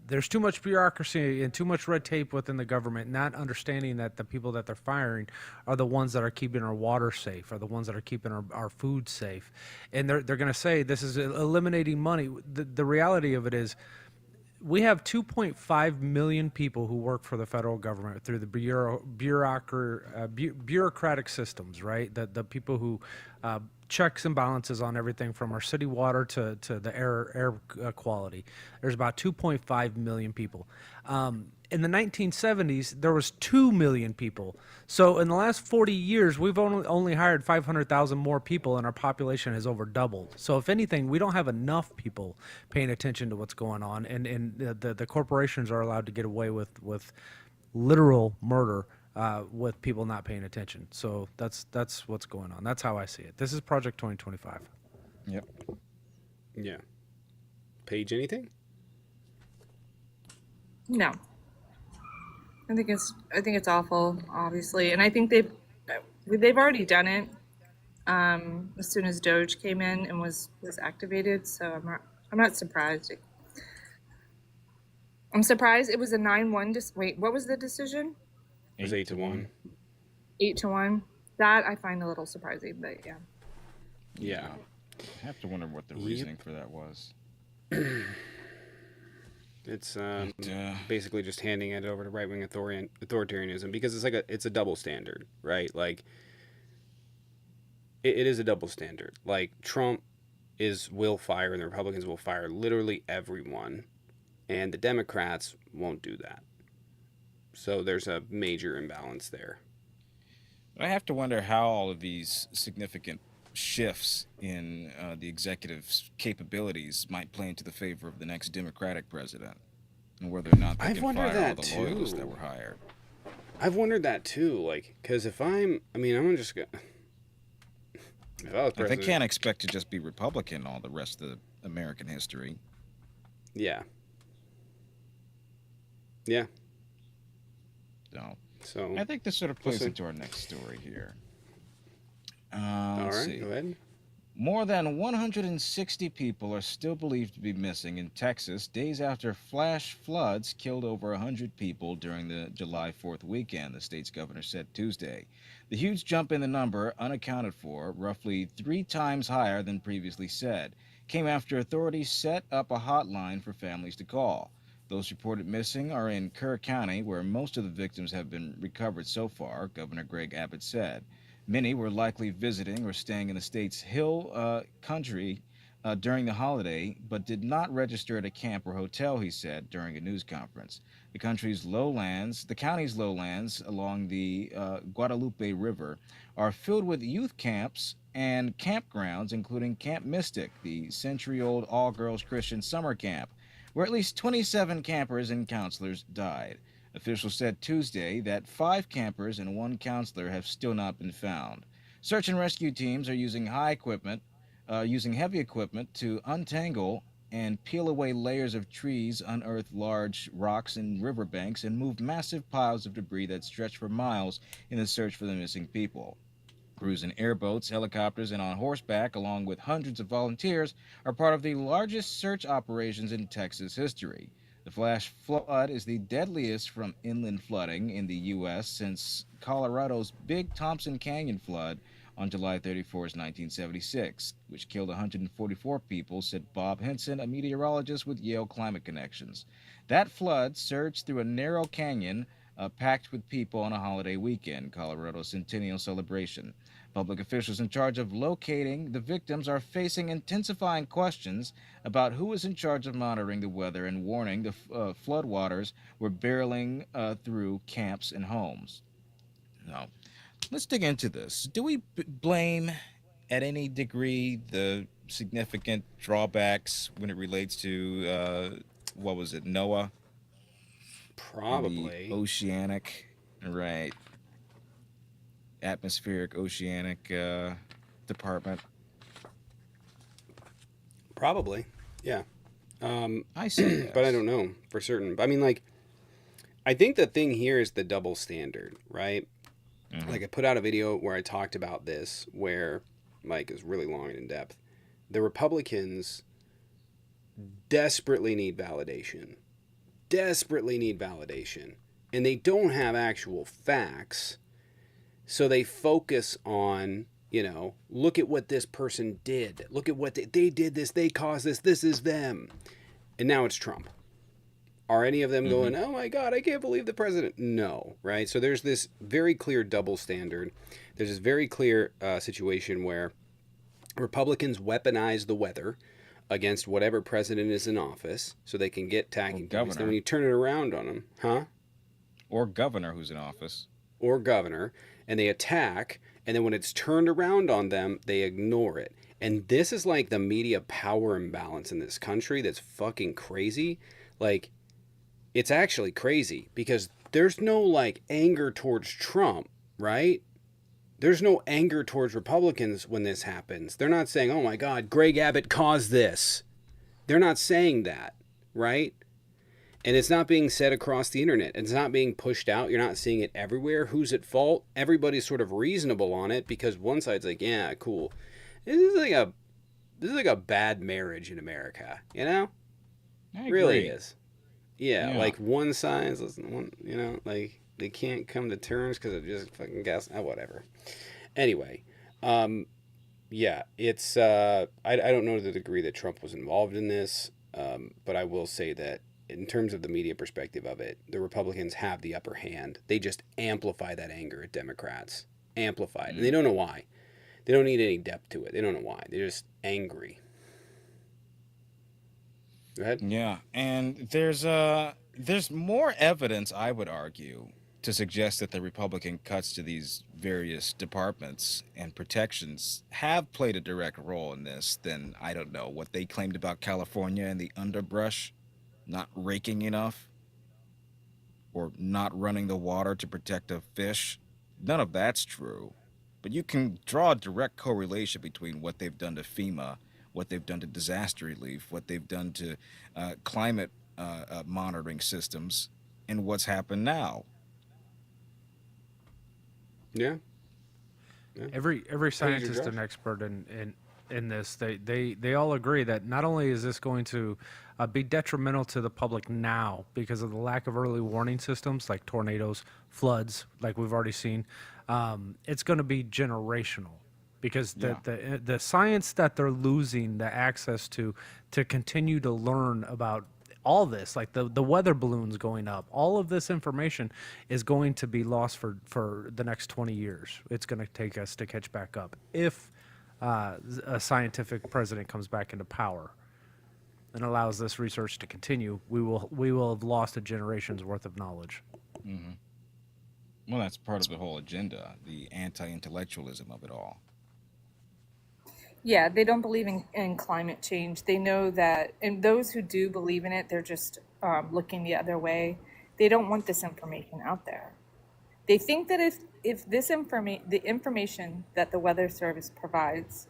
Speaker 8: there's too much bureaucracy and too much red tape within the government, not understanding that the people that they're firing are the ones that are keeping our water safe, are the ones that are keeping our food safe. And they're going to say this is eliminating money. The reality of it is we have 2.5 million people who work for the federal government through the bureaucratic systems, right? The people who checks and balances on everything from our city water to the air quality. There's about 2.5 million people. In the 1970s, there was 2 million people. So in the last 40 years, we've only hired 500,000 more people, and our population has over doubled. So if anything, we don't have enough people paying attention to what's going on, and the corporations are allowed to get away with literal murder with people not paying attention. So that's what's going on. That's how I see it. This is Project 2025.
Speaker 2: Yep.
Speaker 1: Yeah. Paige, anything?
Speaker 4: No. I think it's awful, obviously, and I think they've already done it as soon as Doge came in and was activated. So I'm not surprised. I'm surprised it was a 9-1. Wait, what was the decision?
Speaker 1: It was 8-1.
Speaker 4: 8-1. That I find a little surprising, but yeah.
Speaker 1: Yeah.
Speaker 2: I have to wonder what the
Speaker 1: Yep.
Speaker 2: reasoning for that was.
Speaker 1: It's
Speaker 2: But,
Speaker 1: basically just handing it over to right wing authoritarianism because it's a double standard, right? Like it is a double standard. Like Trump will fire and the Republicans will fire literally everyone, and the Democrats won't do that. So there's a major imbalance there.
Speaker 2: I have to wonder how all of these significant shifts in the executive's capabilities might play into the favor of the next Democratic president, and whether or not they
Speaker 1: I've
Speaker 2: can
Speaker 1: wondered
Speaker 2: fire all
Speaker 1: that
Speaker 2: the loyalists that
Speaker 1: too.
Speaker 2: were hired.
Speaker 1: I've wondered that too, like, because I'm just gonna. If I was
Speaker 2: Like, they
Speaker 1: president,
Speaker 2: can't expect to just be Republican all the rest of American history.
Speaker 1: yeah, yeah.
Speaker 2: So
Speaker 1: So
Speaker 2: I think this sort of
Speaker 1: We'll
Speaker 2: plays
Speaker 1: see.
Speaker 2: into our next story here.
Speaker 1: all
Speaker 2: Let's
Speaker 1: right,
Speaker 2: see.
Speaker 1: go ahead.
Speaker 2: More than 160 people are still believed to be missing in Texas days after flash floods killed over 100 people during the July 4th weekend, the state's governor said Tuesday. The huge jump in the number, unaccounted for, roughly 3 times higher than previously said, came after authorities set up a hotline for families to call. Those reported missing are in Kerr County, where most of the victims have been recovered so far, Governor Greg Abbott said. Many were likely visiting or staying in the state's hill country during the holiday, but did not register at a camp or hotel, he said during a news conference. The county's lowlands along the Guadalupe River are filled with youth camps and campgrounds, including Camp Mystic, the century-old all-girls Christian summer camp, where at least 27 campers and counselors died. Officials said Tuesday that 5 campers and 1 counselor have still not been found. Search and rescue teams are using heavy equipment to untangle and peel away layers of trees, unearth large rocks in riverbanks, and move massive piles of debris that stretch for miles in the search for the missing people. Crews in airboats, helicopters, and on horseback, along with hundreds of volunteers, are part of the largest search operations in Texas history. The flash flood is the deadliest from inland flooding in the U.S. since Colorado's Big Thompson Canyon flood on July 31, 1976, which killed 144 people, said Bob Henson, a meteorologist with Yale Climate Connections. That flood surged through a narrow canyon packed with people on a holiday weekend, Colorado's centennial celebration. Public officials in charge of locating the victims are facing intensifying questions about who is in charge of monitoring the weather and warning the floodwaters were barreling through camps and homes. Now, let's dig into this. Do we blame, at any degree, the significant drawbacks when it relates to, NOAA?
Speaker 1: Probably.
Speaker 2: The oceanic, right. Atmospheric oceanic department.
Speaker 1: Probably, yeah.
Speaker 2: I say yes.
Speaker 1: But I don't know for certain. I mean, like, I think the thing here is the double standard, right?
Speaker 2: Mhm.
Speaker 1: Like, I put out a video where I talked about this, where Mike is really long and in depth. The Republicans desperately need validation. And they don't have actual facts. So they focus on, look at what this person did. Look at what they did this. They caused this. This is them. And now it's Trump. Are any of them going, oh my God, I can't believe the president? No, right? So there's this very clear double standard. There's this very clear situation where Republicans weaponize the weather against whatever president is in office so they can get tagging points. Then when you turn it around on them,
Speaker 2: or governor who's in office.
Speaker 1: Or governor, and they attack, and then when it's turned around on them, they ignore it. And this is like the media power imbalance in this country that's fucking crazy. Like, it's actually crazy because there's no like anger towards Trump, right? There's no anger towards Republicans when this happens. They're not saying, oh my God, Greg Abbott caused this. They're not saying that, right? And it's not being said across the internet. It's not being pushed out. You're not seeing it everywhere. Who's at fault? Everybody's sort of reasonable on it because one side's like, yeah, cool. This is like a bad marriage in America, you know?
Speaker 2: I agree.
Speaker 1: Really is. Yeah,
Speaker 2: Yeah.
Speaker 1: like one side's, like they can't come to terms because of just fucking gas. Whatever. Anyway, yeah, it's I don't know to the degree that Trump was involved in this, but I will say that in terms of the media perspective of it, the Republicans have the upper hand. They just amplify that anger at Democrats. Amplify it. And they don't know why. They don't need any depth to it. They don't know why. They're just angry. Go ahead.
Speaker 2: Yeah, and there's more evidence, I would argue, to suggest that the Republican cuts to these various departments and protections have played a direct role in this than, I don't know, what they claimed about California and the underbrush not raking enough or not running the water to protect a fish. None of that's true. But you can draw a direct correlation between what they've done to FEMA, what they've done to disaster relief, what they've done to climate monitoring systems, and what's happened now.
Speaker 1: Yeah.
Speaker 8: Every scientist
Speaker 1: Josh.
Speaker 8: and expert in this, they all agree that not only is this going to be detrimental to the public now because of the lack of early warning systems like tornadoes, floods, like we've already seen, it's going to be generational because the science that they're losing the access to continue to learn about all this, like the weather balloons going up, all of this information is going to be lost for the next 20 years. It's going to take us to catch back up if a scientific president comes back into power and allows this research to continue, we will have lost a generation's worth of knowledge.
Speaker 2: Hmm. Well, that's part of the whole agenda, the anti-intellectualism of it all.
Speaker 4: Yeah, they don't believe in climate change. They know that, and those who do believe in it, they're just looking the other way. They don't want this information out there. They think that if the information that the Weather Service provides,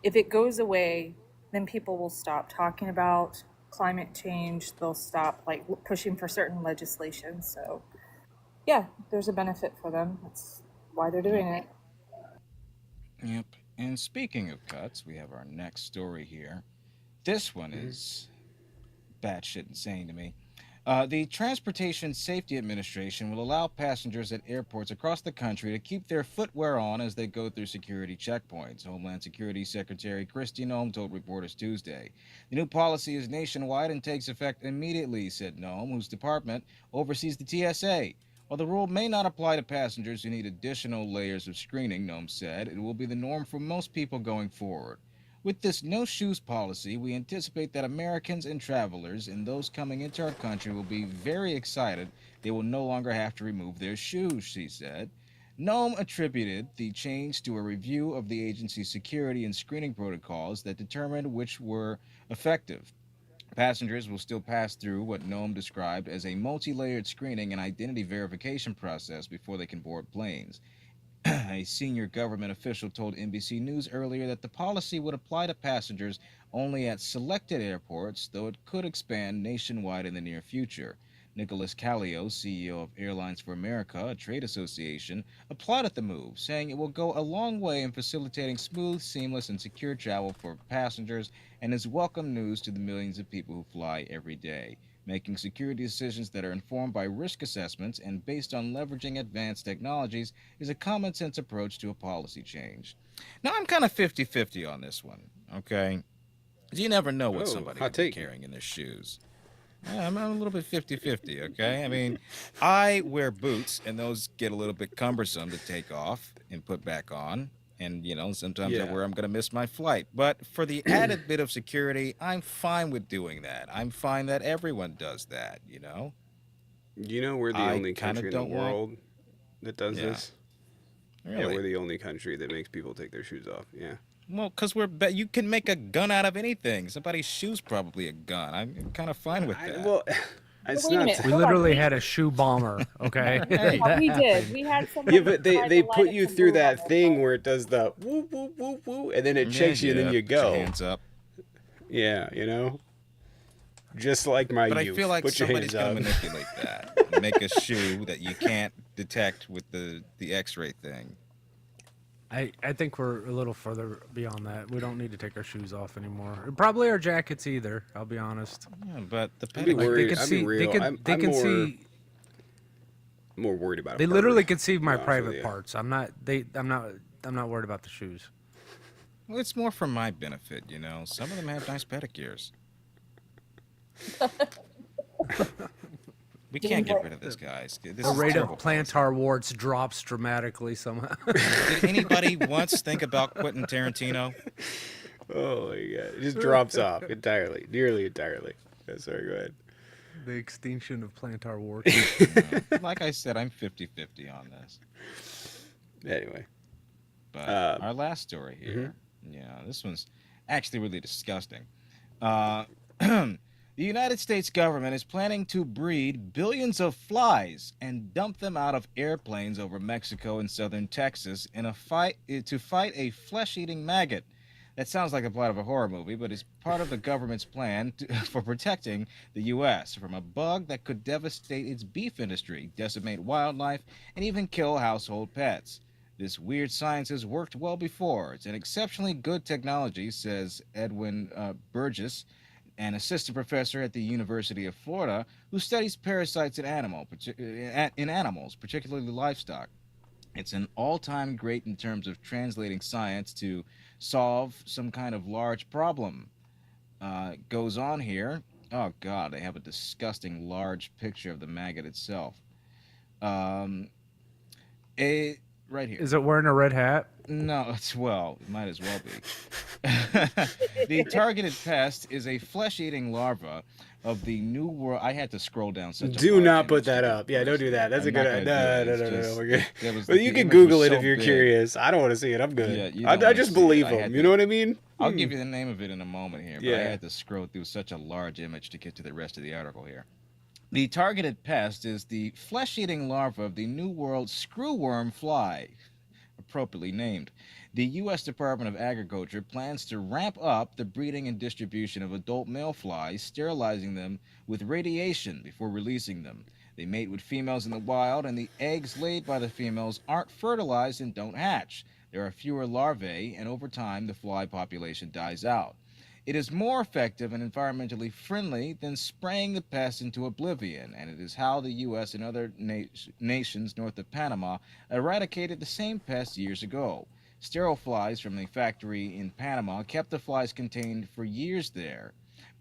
Speaker 4: if it goes away, then people will stop talking about climate change. They'll stop like pushing for certain legislation. So, yeah, there's a benefit for them. That's why they're doing it.
Speaker 2: Yep. And speaking of cuts, we have our next story here. This one is batshit insane to me. The Transportation Safety Administration will allow passengers at airports across the country to keep their footwear on as they go through security checkpoints, Homeland Security Secretary Kristi Noem told reporters Tuesday. The new policy is nationwide and takes effect immediately, said Noem, whose department oversees the TSA. While the rule may not apply to passengers who need additional layers of screening, Noem said, it will be the norm for most people going forward. With this no-shoes policy, we anticipate that Americans and travelers and those coming into our country will be very excited they will no longer have to remove their shoes, she said. Noem attributed the change to a review of the agency's security and screening protocols that determined which were effective. Passengers will still pass through what Noem described as a multi-layered screening and identity verification process before they can board planes. A senior government official told NBC News earlier that the policy would apply to passengers only at selected airports, though it could expand nationwide in the near future. Nicholas Callio, CEO of Airlines for America, a trade association, applauded the move, saying it will go a long way in facilitating smooth, seamless, and secure travel for passengers and is welcome news to the millions of people who fly every day. Making security decisions that are informed by risk assessments and based on leveraging advanced technologies is a common-sense approach to a policy change. Now, I'm kind of 50-50 on this one, okay? 'Cause you never know what somebody could be carrying in their shoes. Yeah, I'm a little bit 50-50, okay? I mean, I wear boots, and those get a little bit cumbersome to take off and put back on. And, you know, sometimes I worry I'm going to miss my flight. But for the added bit of security, I'm fine with doing that. I'm fine that everyone does that, you know?
Speaker 1: You know, we're the only country in the world that does this.
Speaker 2: Really?
Speaker 1: Yeah, we're the only country that makes people take their shoes off. Yeah.
Speaker 2: Well, because you can make a gun out of anything. Somebody's shoe's probably a gun. I'm kind of fine with that.
Speaker 1: Well, it's
Speaker 4: wait a
Speaker 1: not.
Speaker 4: minute.
Speaker 8: We
Speaker 4: Hold on,
Speaker 8: literally had a shoe bomber, okay?
Speaker 2: Hey.
Speaker 4: Yeah, we did. We had someone.
Speaker 1: Yeah, but
Speaker 4: tried
Speaker 1: they
Speaker 4: to light
Speaker 1: put
Speaker 4: a
Speaker 1: you through
Speaker 4: balloon on
Speaker 1: that
Speaker 4: their
Speaker 1: thing
Speaker 4: phone.
Speaker 1: where it does the woo woo woo woo, and then it checks you, and then you
Speaker 2: Put your
Speaker 1: go.
Speaker 2: hands up.
Speaker 1: Yeah, you know. Just like my
Speaker 2: But
Speaker 1: youth.
Speaker 2: I feel like
Speaker 1: Put your
Speaker 2: somebody's
Speaker 1: hands
Speaker 2: going to
Speaker 1: up.
Speaker 2: manipulate that and make a shoe that you can't detect with the X-ray thing.
Speaker 8: I think we're a little further beyond that. We don't need to take our shoes off anymore. Probably our jackets either. I'll be honest.
Speaker 2: Yeah, but the
Speaker 1: I'd be
Speaker 2: petticoat.
Speaker 8: Like,
Speaker 1: worried.
Speaker 8: they can
Speaker 1: I'd
Speaker 8: see.
Speaker 1: be real.
Speaker 8: They can.
Speaker 1: I'm
Speaker 8: They can
Speaker 1: more,
Speaker 8: see.
Speaker 1: more worried about. a
Speaker 8: They literally
Speaker 1: bird,
Speaker 8: can see
Speaker 1: to
Speaker 8: my
Speaker 1: be honest with
Speaker 8: private
Speaker 1: you.
Speaker 8: parts. I'm not. I'm not worried about the shoes.
Speaker 2: Well, it's more for my benefit, you know. Some of them have nice pedicures. We can't get rid of this, guys. This
Speaker 8: The
Speaker 2: is
Speaker 8: rate of
Speaker 2: terrible policy.
Speaker 8: plantar warts drops dramatically somehow.
Speaker 2: Did anybody once think about Quentin Tarantino?
Speaker 1: Oh my god! It just drops off entirely, nearly entirely. Yeah, sorry, go ahead.
Speaker 8: The extinction of plantar warts.
Speaker 2: Like I said, I'm 50-50 on this.
Speaker 1: Anyway,
Speaker 2: But our last story here, yeah, this one's actually really disgusting. The United States government is planning to breed billions of flies and dump them out of airplanes over Mexico and southern Texas in a fight to fight a flesh-eating maggot. That sounds like the plot of a horror movie, but is part of the government's plan for protecting the U.S. from a bug that could devastate its beef industry, decimate wildlife, and even kill household pets. This weird science has worked well before. It's an exceptionally good technology, says Edwin Burgess, an assistant professor at the University of Florida who studies parasites in animals, particularly livestock. It's an all-time great in terms of translating science to solve some kind of large problem. It goes on here. Oh, God, they have a disgusting large picture of the maggot itself. right here.
Speaker 8: Is it wearing a red hat?
Speaker 2: No, it might as well be. The targeted pest is a flesh-eating larva of the New World. I had to scroll down such a
Speaker 1: Do
Speaker 2: large
Speaker 1: not put
Speaker 2: image to
Speaker 1: that
Speaker 2: get
Speaker 1: up. Yeah, don't do that. That's
Speaker 2: I'm
Speaker 1: a
Speaker 2: not
Speaker 1: good.
Speaker 2: gonna
Speaker 1: No,
Speaker 2: do
Speaker 1: no,
Speaker 2: it.
Speaker 1: no,
Speaker 2: It's
Speaker 1: no,
Speaker 2: just-
Speaker 1: we're good.
Speaker 2: there was,
Speaker 1: But
Speaker 2: like,
Speaker 1: you
Speaker 2: the
Speaker 1: can
Speaker 2: image was
Speaker 1: Google it
Speaker 2: so
Speaker 1: if you're
Speaker 2: big.
Speaker 1: curious. I don't want to see it. I'm good.
Speaker 2: Yeah, you
Speaker 1: I
Speaker 2: don't wanna
Speaker 1: just
Speaker 2: see it.
Speaker 1: believe
Speaker 2: I
Speaker 1: them.
Speaker 2: had
Speaker 1: You
Speaker 2: to-
Speaker 1: know what I mean?
Speaker 2: I'll give you the name of it in a moment here, but I
Speaker 1: Yeah.
Speaker 2: had to scroll through such a large image to get to the rest of the article here. The targeted pest is the flesh-eating larva of the New World screwworm fly, appropriately named. The U.S. Department of Agriculture plans to ramp up the breeding and distribution of adult male flies, sterilizing them with radiation before releasing them. They mate with females in the wild, and the eggs laid by the females aren't fertilized and don't hatch. There are fewer larvae, and over time, the fly population dies out. It is more effective and environmentally friendly than spraying the pest into oblivion, and it is how the U.S. and other nations north of Panama eradicated the same pest years ago. Sterile flies from a factory in Panama kept the flies contained for years there,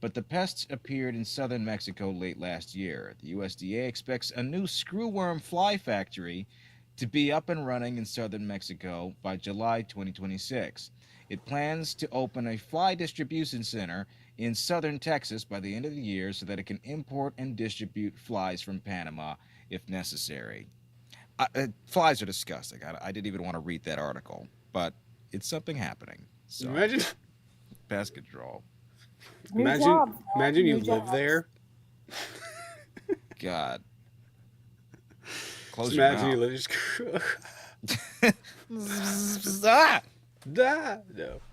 Speaker 2: but the pests appeared in southern Mexico late last year. The USDA expects a new screwworm fly factory to be up and running in southern Mexico by July 2026. It plans to open a fly distribution center in southern Texas by the end of the year so that it can import and distribute flies from Panama if necessary. Flies are disgusting. I didn't even want to read that article, but it's something happening. So,
Speaker 1: Imagine,
Speaker 2: pest control.
Speaker 7: New
Speaker 1: imagine,
Speaker 7: job, Paul,
Speaker 1: imagine you
Speaker 7: new
Speaker 1: live
Speaker 7: jobs.
Speaker 1: there.
Speaker 2: God. Close
Speaker 1: Just
Speaker 2: your
Speaker 1: imagine you
Speaker 2: mouth.
Speaker 1: live. Just,
Speaker 2: Ah!
Speaker 1: no,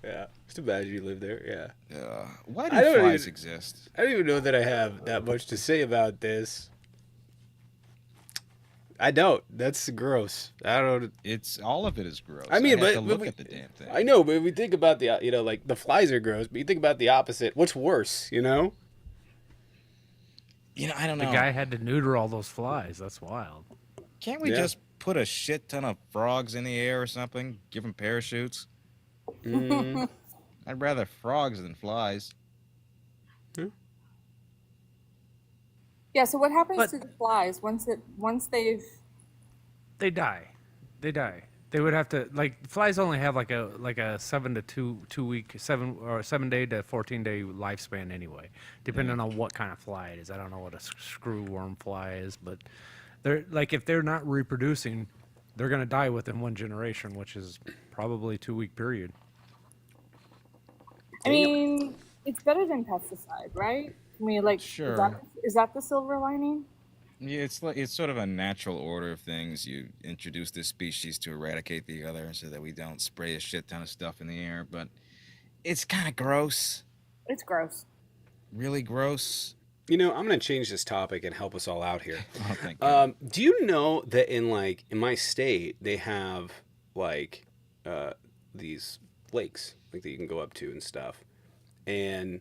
Speaker 1: yeah. Just imagine you live there. Yeah.
Speaker 2: Why
Speaker 1: I
Speaker 2: do
Speaker 1: don't
Speaker 2: flies
Speaker 1: even-
Speaker 2: exist?
Speaker 1: I don't even know that I have that much to say about this. I don't. That's gross. I don't.
Speaker 2: It's all of it is gross.
Speaker 1: I mean,
Speaker 2: have
Speaker 1: but-
Speaker 2: to
Speaker 1: but
Speaker 2: look
Speaker 1: we-
Speaker 2: at the damn thing.
Speaker 1: I know, but if we think about the, like the flies are gross, but you think about the opposite. What's worse,
Speaker 2: I don't
Speaker 8: The
Speaker 2: know.
Speaker 8: guy had to neuter all those flies. That's wild.
Speaker 2: Can't we
Speaker 1: Yeah.
Speaker 2: just put a shit ton of frogs in the air or something? Give them parachutes?
Speaker 1: Mm,
Speaker 2: I'd rather frogs than flies.
Speaker 4: Yeah. So what happens
Speaker 8: But-
Speaker 4: to the flies once they've?
Speaker 8: They die. They die. They would have to flies only have like a 7 day to 14-day lifespan anyway, depending on what kind of fly it is. I don't know what a screwworm fly is, but they're if they're not reproducing, they're gonna die within one generation, which is probably 2-week period.
Speaker 4: I mean, it's better than pesticide, right? I mean,
Speaker 2: Sure.
Speaker 4: Is that the silver lining?
Speaker 2: Yeah, it's sort of a natural order of things. You introduce this species to eradicate the other so that we don't spray a shit ton of stuff in the air, but it's kind of gross.
Speaker 4: It's gross.
Speaker 2: Really gross.
Speaker 1: I'm gonna change this topic and help us all out here.
Speaker 2: Oh, thank God.
Speaker 1: Do you know that in my state they have these lakes that you can go up to and stuff, and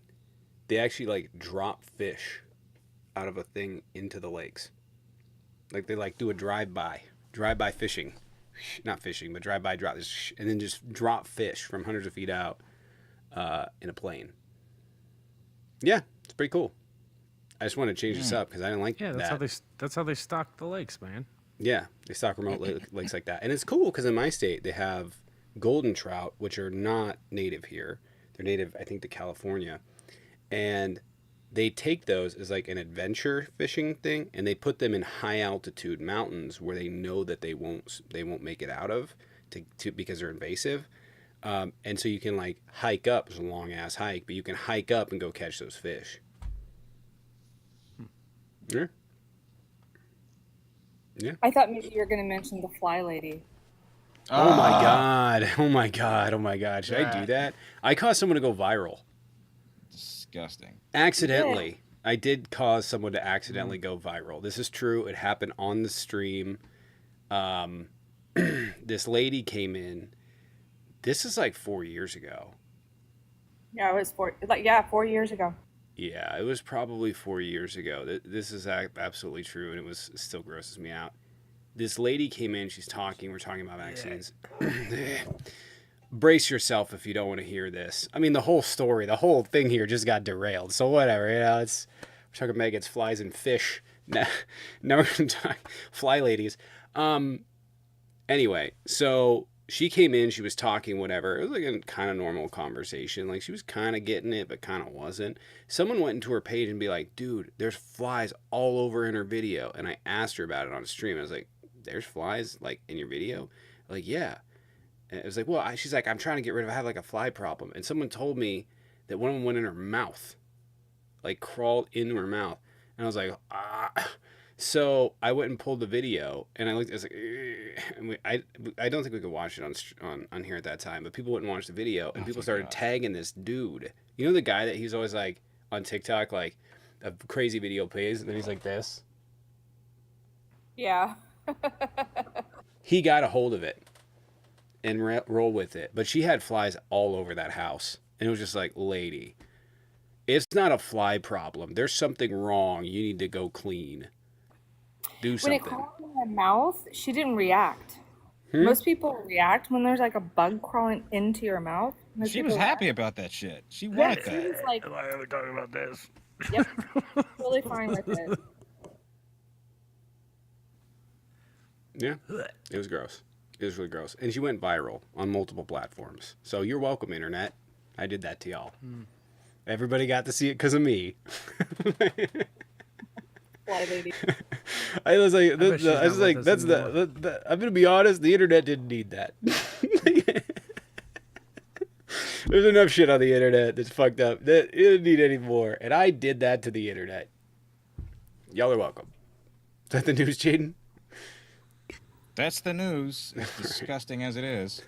Speaker 1: they actually drop fish out of a thing into the lakes. They do a drive-by fishing, not fishing, but drive-by drop, and then just drop fish from hundreds of feet out in a plane. Yeah, it's pretty cool. I just wanted to change this up because I didn't like
Speaker 8: Yeah,
Speaker 1: that.
Speaker 8: that's how they stock the lakes, man.
Speaker 1: Yeah, they stock remote lakes like that. And it's cool because in my state, they have golden trout, which are not native here. They're native, I think, to California. And they take those as an adventure fishing thing, and they put them in high altitude mountains where they know that they won't make it out of because they're invasive. And so you can hike up. It's a long ass hike, but you can hike up and go catch those fish. Yeah. Yeah.
Speaker 4: I thought maybe you were going to mention the fly lady.
Speaker 1: Oh my god. Oh my god. Oh my god. Should I do that? I caused someone to go viral.
Speaker 2: Disgusting.
Speaker 1: Accidentally. I did cause someone to accidentally go viral. This is true. It happened on the stream. This lady came in. This is 4 years ago.
Speaker 4: Yeah, it was 4 years ago.
Speaker 1: Yeah, it was probably 4 years ago. This is absolutely true, and it still grosses me out. This lady came in. She's talking. We're talking about vaccines. Brace yourself if you don't want to hear this. I mean, the whole story, the whole thing here just got derailed. So whatever, we're talking maggots, flies, and fish. Now we're going to talk fly ladies. And Anyway, so she came in, she was talking, whatever. It was like a kind of normal conversation. Like she was kind of getting it, but kind of wasn't. Someone went into her page and be like, dude, there's flies all over in her video. And I asked her about it on stream. I was like, there's flies like in your video? Like, yeah. And it was like, well, she's like, I'm trying to get rid of, I have like a fly problem. And someone told me that one of them went in her mouth, like crawled into her mouth. And I was like, ah. So I went and pulled the video, and I looked. I was like, and I don't think we could watch it on here at that time, but people went and watched the video, and people started tagging this dude. You know the guy that he's always like on TikTok, like a crazy video plays, and then he's like this.
Speaker 4: Yeah.
Speaker 1: He got a hold of it and roll with it, but she had flies all over that house, and it was just like, lady, it's not a fly problem. There's something wrong. You need to go clean. Do
Speaker 4: When
Speaker 1: something.
Speaker 4: it crawled in her mouth, she didn't react.
Speaker 1: Hmm?
Speaker 4: Most people react when there's like a bug crawling into your mouth. Most
Speaker 2: She was
Speaker 4: people
Speaker 2: happy about that shit. She
Speaker 4: Yeah,
Speaker 2: wanted
Speaker 4: she
Speaker 2: that.
Speaker 4: was like,
Speaker 8: Why are we talking about this?
Speaker 4: yep, totally fine with it.
Speaker 1: Yeah, it was gross. It was really gross. And she went viral on multiple platforms. So you're welcome, internet. I did that to y'all. Everybody got to see it because of me.
Speaker 4: Fly lady.
Speaker 1: I was like,
Speaker 8: bet she's not with us
Speaker 1: that's
Speaker 8: anymore.
Speaker 1: I'm gonna be honest. The internet didn't need that. There's enough shit on the internet that's fucked up. That it didn't need any more. And I did that to the internet. Y'all are welcome. Is that the news, Jaden?
Speaker 2: That's the news. As disgusting as it is.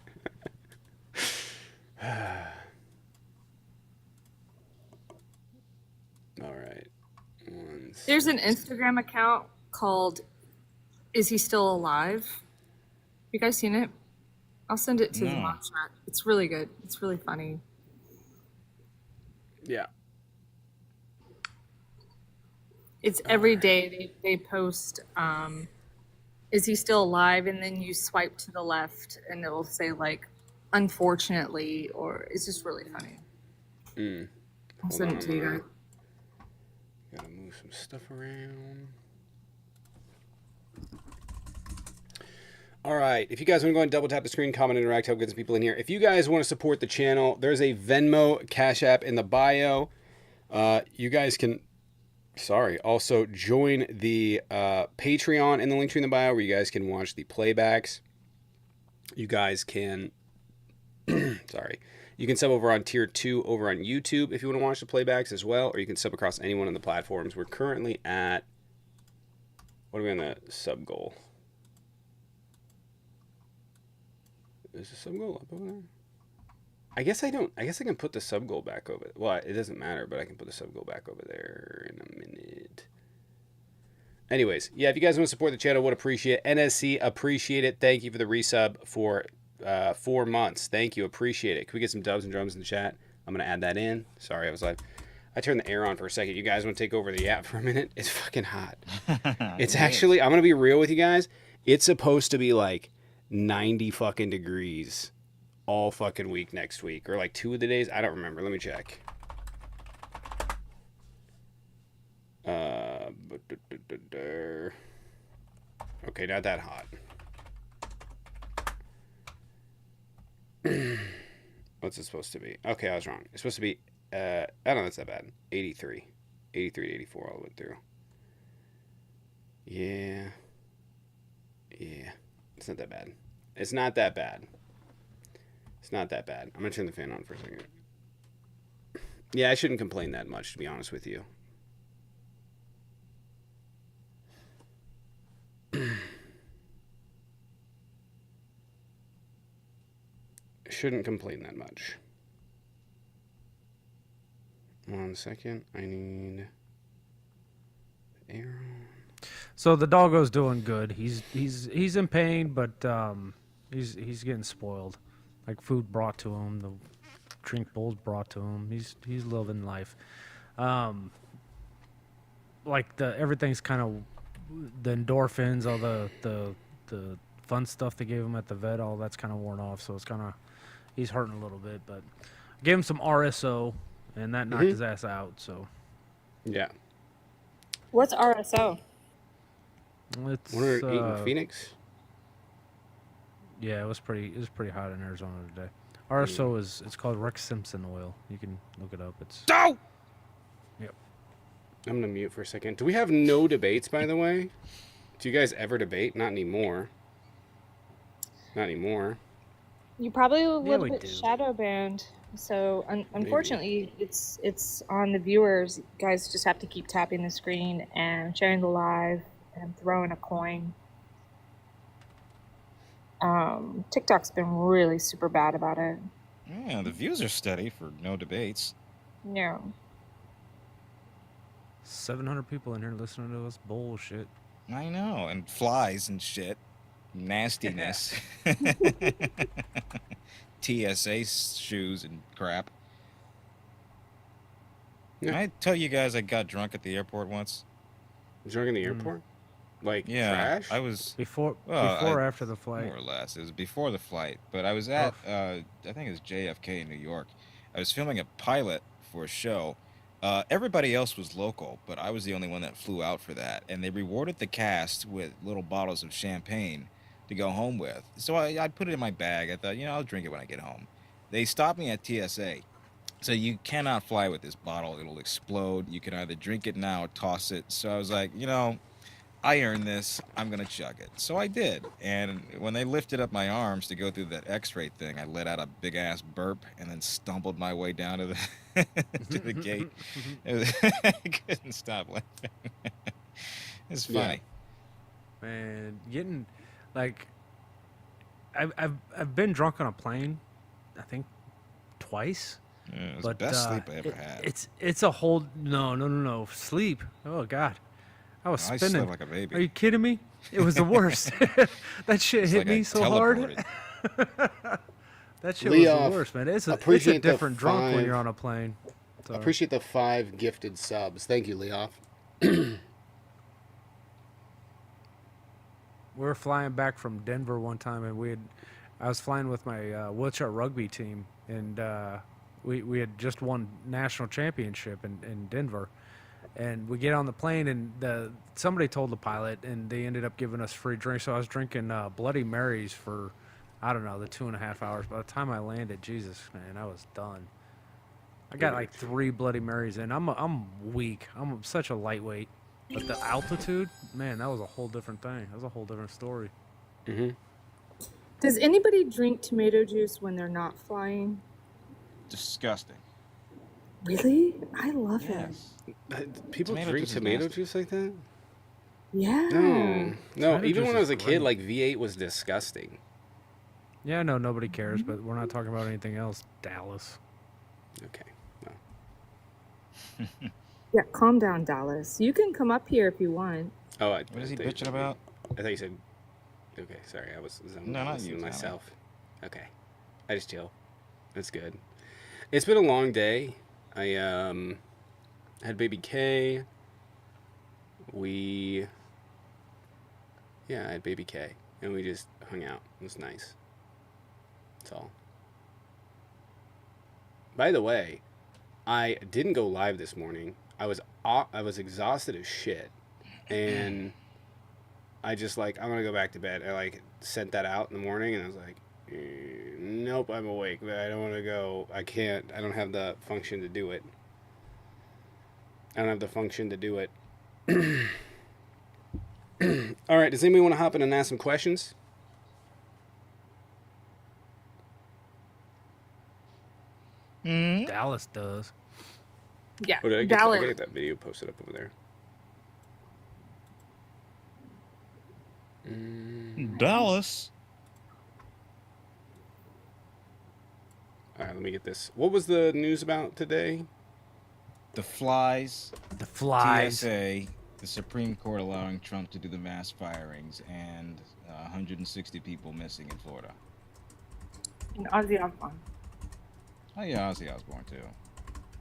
Speaker 1: All right.
Speaker 4: There's an Instagram account called "Is He Still Alive?" You guys seen it? I'll send it to the
Speaker 2: No.
Speaker 4: mock chat. It's really good. It's really funny.
Speaker 1: Yeah.
Speaker 4: It's every day they post, "Is he still alive?" And then you swipe to the left, and it'll say like, "Unfortunately," or it's just really funny. I'll
Speaker 1: Hold
Speaker 4: send
Speaker 1: on
Speaker 4: it
Speaker 1: a
Speaker 4: to you guys.
Speaker 1: minute. Gotta move some stuff around. All right. If you guys want to go and double tap the screen, comment, interact, help get some people in here. If you guys want to support the channel, there's a Venmo Cash App in the bio. You guys can, also join the Patreon in the link tree in the bio where you guys can watch the playbacks. You guys can, you can sub over on tier 2 over on YouTube if you want to watch the playbacks as well, or you can sub across any one of the platforms. We're currently at, what are we on the sub goal? Is the sub goal up over there? I guess I can put the sub goal back over. Well, it doesn't matter, but I can put the sub goal back over there in a minute. Anyways, yeah, if you guys want to support the channel, would appreciate it. NSC, appreciate it. Thank you for the resub for 4 months. Thank you, appreciate it. Can we get some dubs and drums in the chat? I'm gonna add that in. Sorry, I was like, I turned the air on for a second. You guys want to take over the app for a minute? It's fucking hot. It's actually, I'm gonna be real with you guys. It's supposed to be like 90 fucking degrees all fucking week next week, or like 2 of the days. I don't remember. Let me check. Okay, not that hot. What's it supposed to be? Okay, I was wrong. It's supposed to be, I don't know, that's that bad. 83 to 84 all the way through. Yeah. It's not that bad. It's not that bad. I'm gonna turn the fan on for a second. Yeah, I shouldn't complain that much, to be honest with you. Shouldn't complain that much. 1 second. I need arrow.
Speaker 8: So the doggo's doing good. He's in pain, but he's getting spoiled. Like food brought to him, the drink bowls brought to him. He's living life. Like everything's kind of the endorphins, all the fun stuff they gave him at the vet, all that's kind of worn off. So it's kind of he's hurting a little bit, but I gave him some RSO, and that knocked his ass out. So
Speaker 1: Yeah.
Speaker 4: What's RSO?
Speaker 8: it's
Speaker 1: What are eating Phoenix?
Speaker 8: Yeah, it was pretty hot in Arizona today. RSO is it's called Rex Simpson oil. You can look it up. It's
Speaker 2: Oh!
Speaker 8: yep.
Speaker 1: I'm gonna mute for a second. Do we have no debates, by the way? Do you guys ever debate? Not anymore. Not anymore.
Speaker 4: You probably a
Speaker 8: Yeah,
Speaker 4: little
Speaker 8: we
Speaker 4: bit
Speaker 8: do.
Speaker 4: shadow banned. So unfortunately, it's on the viewers. You guys just have to keep tapping the screen and sharing the live and throwing a coin. TikTok's been really super bad about it.
Speaker 2: Yeah, the views are steady for no debates.
Speaker 4: Yeah.
Speaker 8: 700 people in here listening to us bullshit.
Speaker 2: I know, and flies and shit. Nastiness. TSA shoes and crap.
Speaker 1: Yeah.
Speaker 2: Can I tell you guys I got drunk at the airport once?
Speaker 1: Drunk in the airport? Like
Speaker 2: Yeah,
Speaker 1: trash?
Speaker 2: I was
Speaker 8: Before
Speaker 2: Well,
Speaker 8: or after the flight.
Speaker 2: more or less. It was before the flight, but I was at I think it was JFK in New York. I was filming a pilot for a show. Everybody else was local, but I was the only one that flew out for that, and they rewarded the cast with little bottles of champagne to go home with. So I put it in my bag. I thought, I'll drink it when I get home. They stopped me at TSA. So you cannot fly with this bottle. It'll explode. You can either drink it now or toss it. So I was like, I earned this. I'm going to chug it. So I did. And when they lifted up my arms to go through that x-ray thing, I let out a big-ass burp and then stumbled my way down to the to the gate. I couldn't stop laughing. It's funny.
Speaker 8: Man, getting like I've been drunk on a plane, I think twice.
Speaker 2: Yeah, it was
Speaker 8: But
Speaker 2: the best sleep I ever had.
Speaker 8: it's a whole no sleep. Oh God, I was
Speaker 2: I
Speaker 8: spinning.
Speaker 2: slept like a baby.
Speaker 8: Are you kidding me? It was the worst. That shit
Speaker 2: It's
Speaker 8: hit
Speaker 2: like
Speaker 8: me
Speaker 2: I
Speaker 8: so hard.
Speaker 2: teleported.
Speaker 8: That shit was
Speaker 1: Leoff,
Speaker 8: the worst, man. It's a
Speaker 1: appreciate the
Speaker 8: different drunk when
Speaker 1: 5
Speaker 8: you're on a plane. Sorry.
Speaker 1: Appreciate the 5 gifted subs. Thank you, Leoff.
Speaker 8: We were flying back from Denver one time, and I was flying with my wheelchair rugby team, and we had just won national championship in Denver, and we get on the plane, and somebody told the pilot, and they ended up giving us free drinks. So I was drinking Bloody Marys for, I don't know, the 2.5 hours. By the time I landed, Jesus, man, I was done. I got like 3 Bloody Marys in. I'm weak. I'm such a lightweight. But the altitude, man, that was a whole different thing. That was a whole different story.
Speaker 1: Mm-hmm.
Speaker 4: Does anybody drink tomato juice when they're not flying?
Speaker 2: Disgusting.
Speaker 4: Really? I love it.
Speaker 2: Yes.
Speaker 1: People
Speaker 2: Tomato
Speaker 1: drink
Speaker 2: juice is
Speaker 1: tomato
Speaker 2: nasty.
Speaker 1: juice like that?
Speaker 4: Yeah.
Speaker 1: No.
Speaker 8: Tomato
Speaker 1: Even
Speaker 8: juice
Speaker 1: when I
Speaker 8: is
Speaker 1: was a kid,
Speaker 8: great.
Speaker 1: like V8 was disgusting.
Speaker 8: Yeah, I know nobody cares, but we're not talking about anything else. Dallas.
Speaker 1: Okay. No.
Speaker 4: Yeah, calm down, Dallas. You can come up here if you want.
Speaker 1: Oh,
Speaker 2: What is he bitching about?
Speaker 1: I thought you said. Okay, sorry, I was zoned
Speaker 2: No,
Speaker 1: out
Speaker 2: not
Speaker 1: listening
Speaker 2: you,
Speaker 1: to
Speaker 2: Tommy.
Speaker 1: myself. Okay, I just chill. That's good. It's been a long day. I had baby K. I had baby K, and we just hung out. It was nice. That's all. By the way, I didn't go live this morning. I was exhausted as shit, and I just I'm gonna go back to bed. I sent that out in the morning, and I was like, nope, I'm awake, but I don't want to go. I can't. I don't have the function to do it. All right. Does anybody want to hop in and ask some questions?
Speaker 8: Dallas does.
Speaker 4: Yeah,
Speaker 1: Oh, did I
Speaker 4: Dallas.
Speaker 1: get that video posted up over there?
Speaker 2: Dallas.
Speaker 1: All right, let me get this. What was the news about today?
Speaker 2: The flies.
Speaker 8: The flies.
Speaker 2: TSA. The Supreme Court allowing Trump to do the mass firings, and 160 people missing in Florida.
Speaker 4: And Ozzy Osbourne.
Speaker 2: Oh yeah, Ozzy Osbourne too.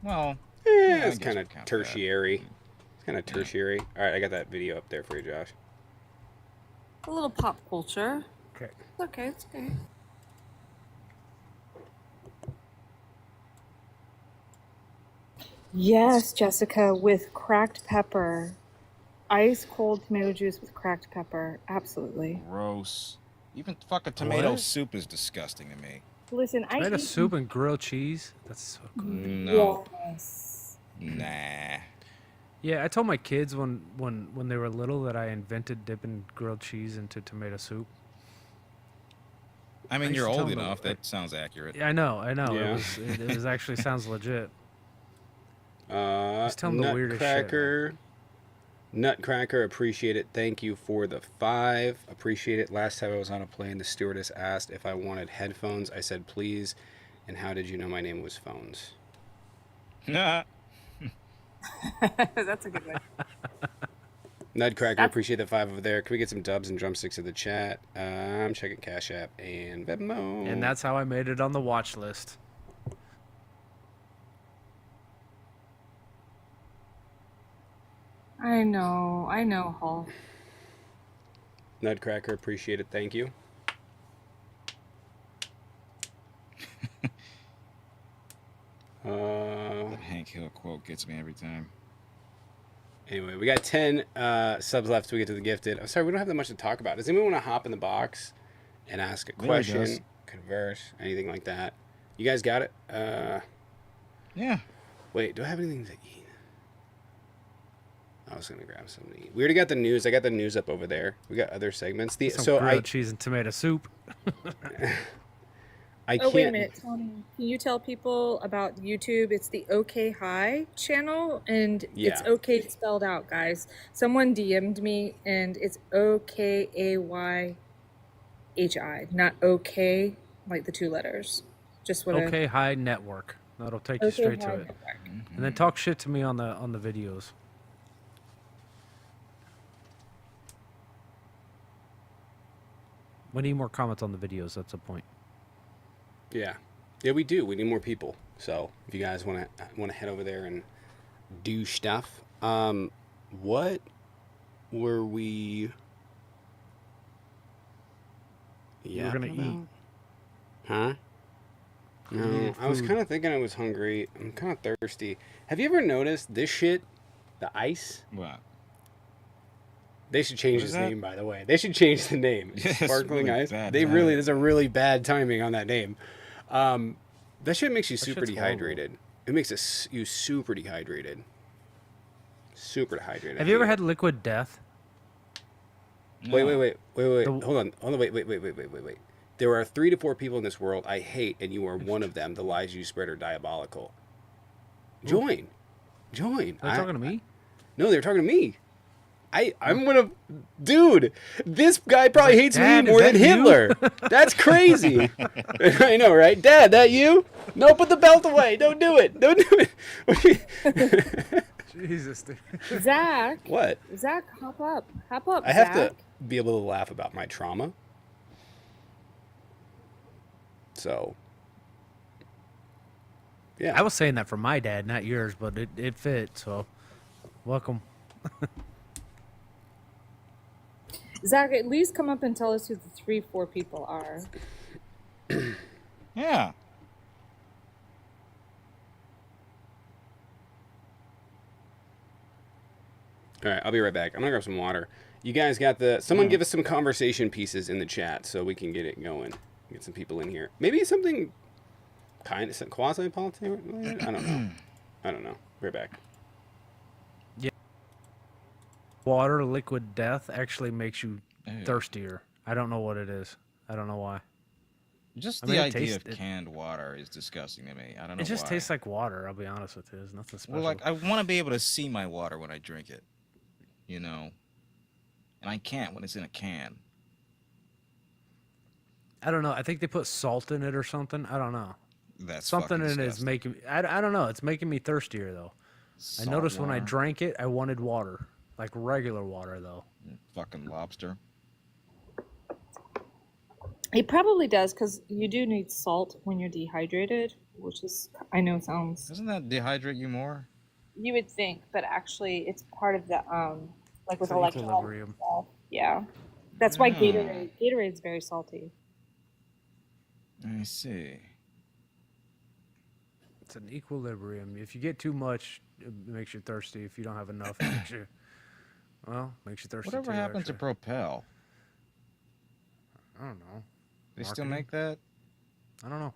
Speaker 2: Well, I
Speaker 1: It's
Speaker 2: guess
Speaker 1: kind
Speaker 2: we
Speaker 1: of
Speaker 2: count that.
Speaker 1: tertiary. It's kind of tertiary. All right, I got that video up there for you, Josh.
Speaker 7: A little pop culture.
Speaker 8: Okay.
Speaker 7: It's okay. It's okay.
Speaker 4: Yes, Jessica, with cracked pepper. Ice cold tomato juice with cracked pepper. Absolutely.
Speaker 2: Gross. Even fucking tomato
Speaker 8: What?
Speaker 2: soup is disgusting to me.
Speaker 4: Listen, I
Speaker 8: Tomato
Speaker 4: eat.
Speaker 8: soup and grilled cheese. That's so good.
Speaker 2: No.
Speaker 4: Yes.
Speaker 2: Nah.
Speaker 8: Yeah, I told my kids when they were little that I invented dipping grilled cheese into tomato soup.
Speaker 2: I mean,
Speaker 8: used
Speaker 2: you're
Speaker 8: to tell
Speaker 2: old
Speaker 8: them
Speaker 2: enough.
Speaker 8: to-
Speaker 2: That sounds accurate.
Speaker 8: Yeah, I know.
Speaker 1: Yeah.
Speaker 8: It was actually sounds legit. Just tell 'em the weirdest shit,
Speaker 1: Nutcracker. Nutcracker, appreciate it. Thank you for the 5. Appreciate it. Last time I was on a plane, the stewardess asked if I wanted headphones. I said please. And how did you know my name was Phones?
Speaker 2: Nah.
Speaker 4: That's a good one.
Speaker 1: Nutcracker,
Speaker 4: That's-
Speaker 1: appreciate the 5 over there. Can we get some dubs and drumsticks in the chat? I'm checking Cash App and Venmo.
Speaker 8: And that's how I made it on the watch list.
Speaker 4: I know, Hall.
Speaker 1: Nutcracker, appreciate it. Thank you.
Speaker 2: That Hank Hill quote gets me every time.
Speaker 1: Anyway, we got 10 subs left till we get to the gifted. I'm sorry, we don't have that much to talk about. Does anyone want to hop in the box and ask a
Speaker 2: Really
Speaker 1: question,
Speaker 2: does.
Speaker 1: converse, anything like that? You guys got it?
Speaker 2: Yeah.
Speaker 1: Wait, do I have anything to eat? I was going to grab something to eat. We already got the news. I got the news up over there. We got other segments.
Speaker 8: Some grilled cheese and tomato soup.
Speaker 1: I
Speaker 4: Oh,
Speaker 1: can't.
Speaker 4: wait a minute, Tony. Can you tell people about YouTube? It's the OK Hi channel, and it's
Speaker 1: Yeah.
Speaker 4: OK spelled out, guys. Someone DM'd me, and it's OKAYHI, not OK, like the 2 letters. Just what
Speaker 8: Okay, High Network. That'll take you
Speaker 4: OK
Speaker 8: straight
Speaker 4: Hi
Speaker 8: to it.
Speaker 4: Network.
Speaker 8: And then talk shit to me on the videos. We need more comments on the videos. That's the point.
Speaker 1: Yeah. Yeah, we do. We need more people. So if you guys want to head over there and do stuff. What were we?
Speaker 8: You were gonna
Speaker 1: yapping
Speaker 8: eat.
Speaker 1: about? Huh? No,
Speaker 8: Weird
Speaker 1: I was
Speaker 8: food.
Speaker 1: kind of thinking I was hungry. I'm kind of thirsty. Have you ever noticed this shit? The ice?
Speaker 2: What?
Speaker 1: They should change
Speaker 2: What is
Speaker 1: this
Speaker 2: that?
Speaker 1: name, by the way. They should change the name.
Speaker 2: Yeah, it's
Speaker 1: Sparkling
Speaker 2: really
Speaker 1: ice.
Speaker 2: bad
Speaker 1: They
Speaker 2: timing.
Speaker 1: really, there's a really bad timing on that name. That shit makes you
Speaker 8: That
Speaker 1: super
Speaker 8: shit's horrible.
Speaker 1: dehydrated. It makes you super dehydrated. Super dehydrated.
Speaker 8: Have you ever had liquid death?
Speaker 1: Wait.
Speaker 2: No.
Speaker 1: Hold on. Wait. There are 3 to 4 people in this world I hate, and you are one of them. The lies you spread are diabolical. Join.
Speaker 8: Are you talking to me?
Speaker 1: No, they're talking to me. I'm gonna, dude. This guy probably hates
Speaker 8: Dad,
Speaker 1: me
Speaker 8: is
Speaker 1: more than
Speaker 8: that you?
Speaker 1: Hitler. That's crazy. I know, right? Dad, that you? No, put the belt away. Don't do it. Don't do it.
Speaker 8: Jesus, dude.
Speaker 4: Zach,
Speaker 1: What?
Speaker 4: Zach, hop up. Hop up,
Speaker 1: I have
Speaker 4: Zach.
Speaker 1: to be able to laugh about my trauma. So, yeah.
Speaker 8: I was saying that for my dad, not yours, but it fit. So, welcome.
Speaker 4: Zach, at least come up and tell us who the 3-4 people are.
Speaker 2: Yeah.
Speaker 1: All right, I'll be right back. I'm gonna grab some water. You guys got someone give us some conversation pieces in the chat so we can get it going. Get some people in here. Maybe something kind of quasi-politics. I don't know. I don't know. Right back.
Speaker 8: Water, liquid death actually makes you
Speaker 2: Ew.
Speaker 8: thirstier. I don't know what it is. I don't know why.
Speaker 2: Just
Speaker 8: I
Speaker 2: the
Speaker 8: mean, it
Speaker 2: idea
Speaker 8: tastes-
Speaker 2: of canned water is disgusting to me. I don't know
Speaker 8: It just
Speaker 2: why.
Speaker 8: tastes like water. I'll be honest with you. There's nothing special.
Speaker 2: Well, like I want to be able to see my water when I drink it, you know, and I can't when it's in a can.
Speaker 8: I don't know. I think they put salt in it or something. I don't know.
Speaker 2: That's
Speaker 8: Something
Speaker 2: fucking
Speaker 8: in it is
Speaker 2: disgusting.
Speaker 8: making. I don't know. It's making me thirstier though.
Speaker 2: Salt
Speaker 8: I noticed when I
Speaker 2: water,
Speaker 8: drank it, I wanted water, like regular water though.
Speaker 2: fucking lobster.
Speaker 4: It probably does, because you do need salt when you're dehydrated, which is, I know sounds,
Speaker 2: Doesn't that dehydrate you more?
Speaker 4: you would think, but actually it's part of the, like with
Speaker 8: It's an
Speaker 4: electrolytes
Speaker 8: equilibrium.
Speaker 4: stuff. Yeah. That's why
Speaker 2: Mm.
Speaker 4: Gatorade's very salty.
Speaker 2: I see.
Speaker 8: It's an equilibrium. If you get too much, it makes you thirsty. If you don't have enough, it makes you, well, makes you thirsty.
Speaker 2: Whatever
Speaker 8: too,
Speaker 2: happened to
Speaker 8: actually.
Speaker 2: Propel?
Speaker 8: I don't know.
Speaker 2: They still
Speaker 8: Marketing?
Speaker 2: make that?
Speaker 8: I don't know.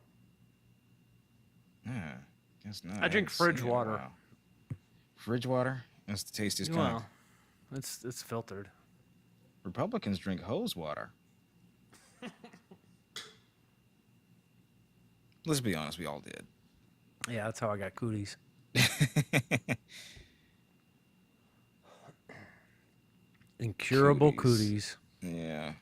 Speaker 2: Yeah, guess not.
Speaker 8: I drink
Speaker 2: haven't seen it
Speaker 8: fridge
Speaker 2: in a
Speaker 8: water.
Speaker 2: while. Fridge water? That's the tastiest kind.
Speaker 8: Well, it's filtered.
Speaker 2: Republicans drink hose water. Let's be honest, we all did.
Speaker 8: Yeah, that's how I got cooties. Incurable
Speaker 2: Cooties.
Speaker 8: cooties.
Speaker 2: Yeah.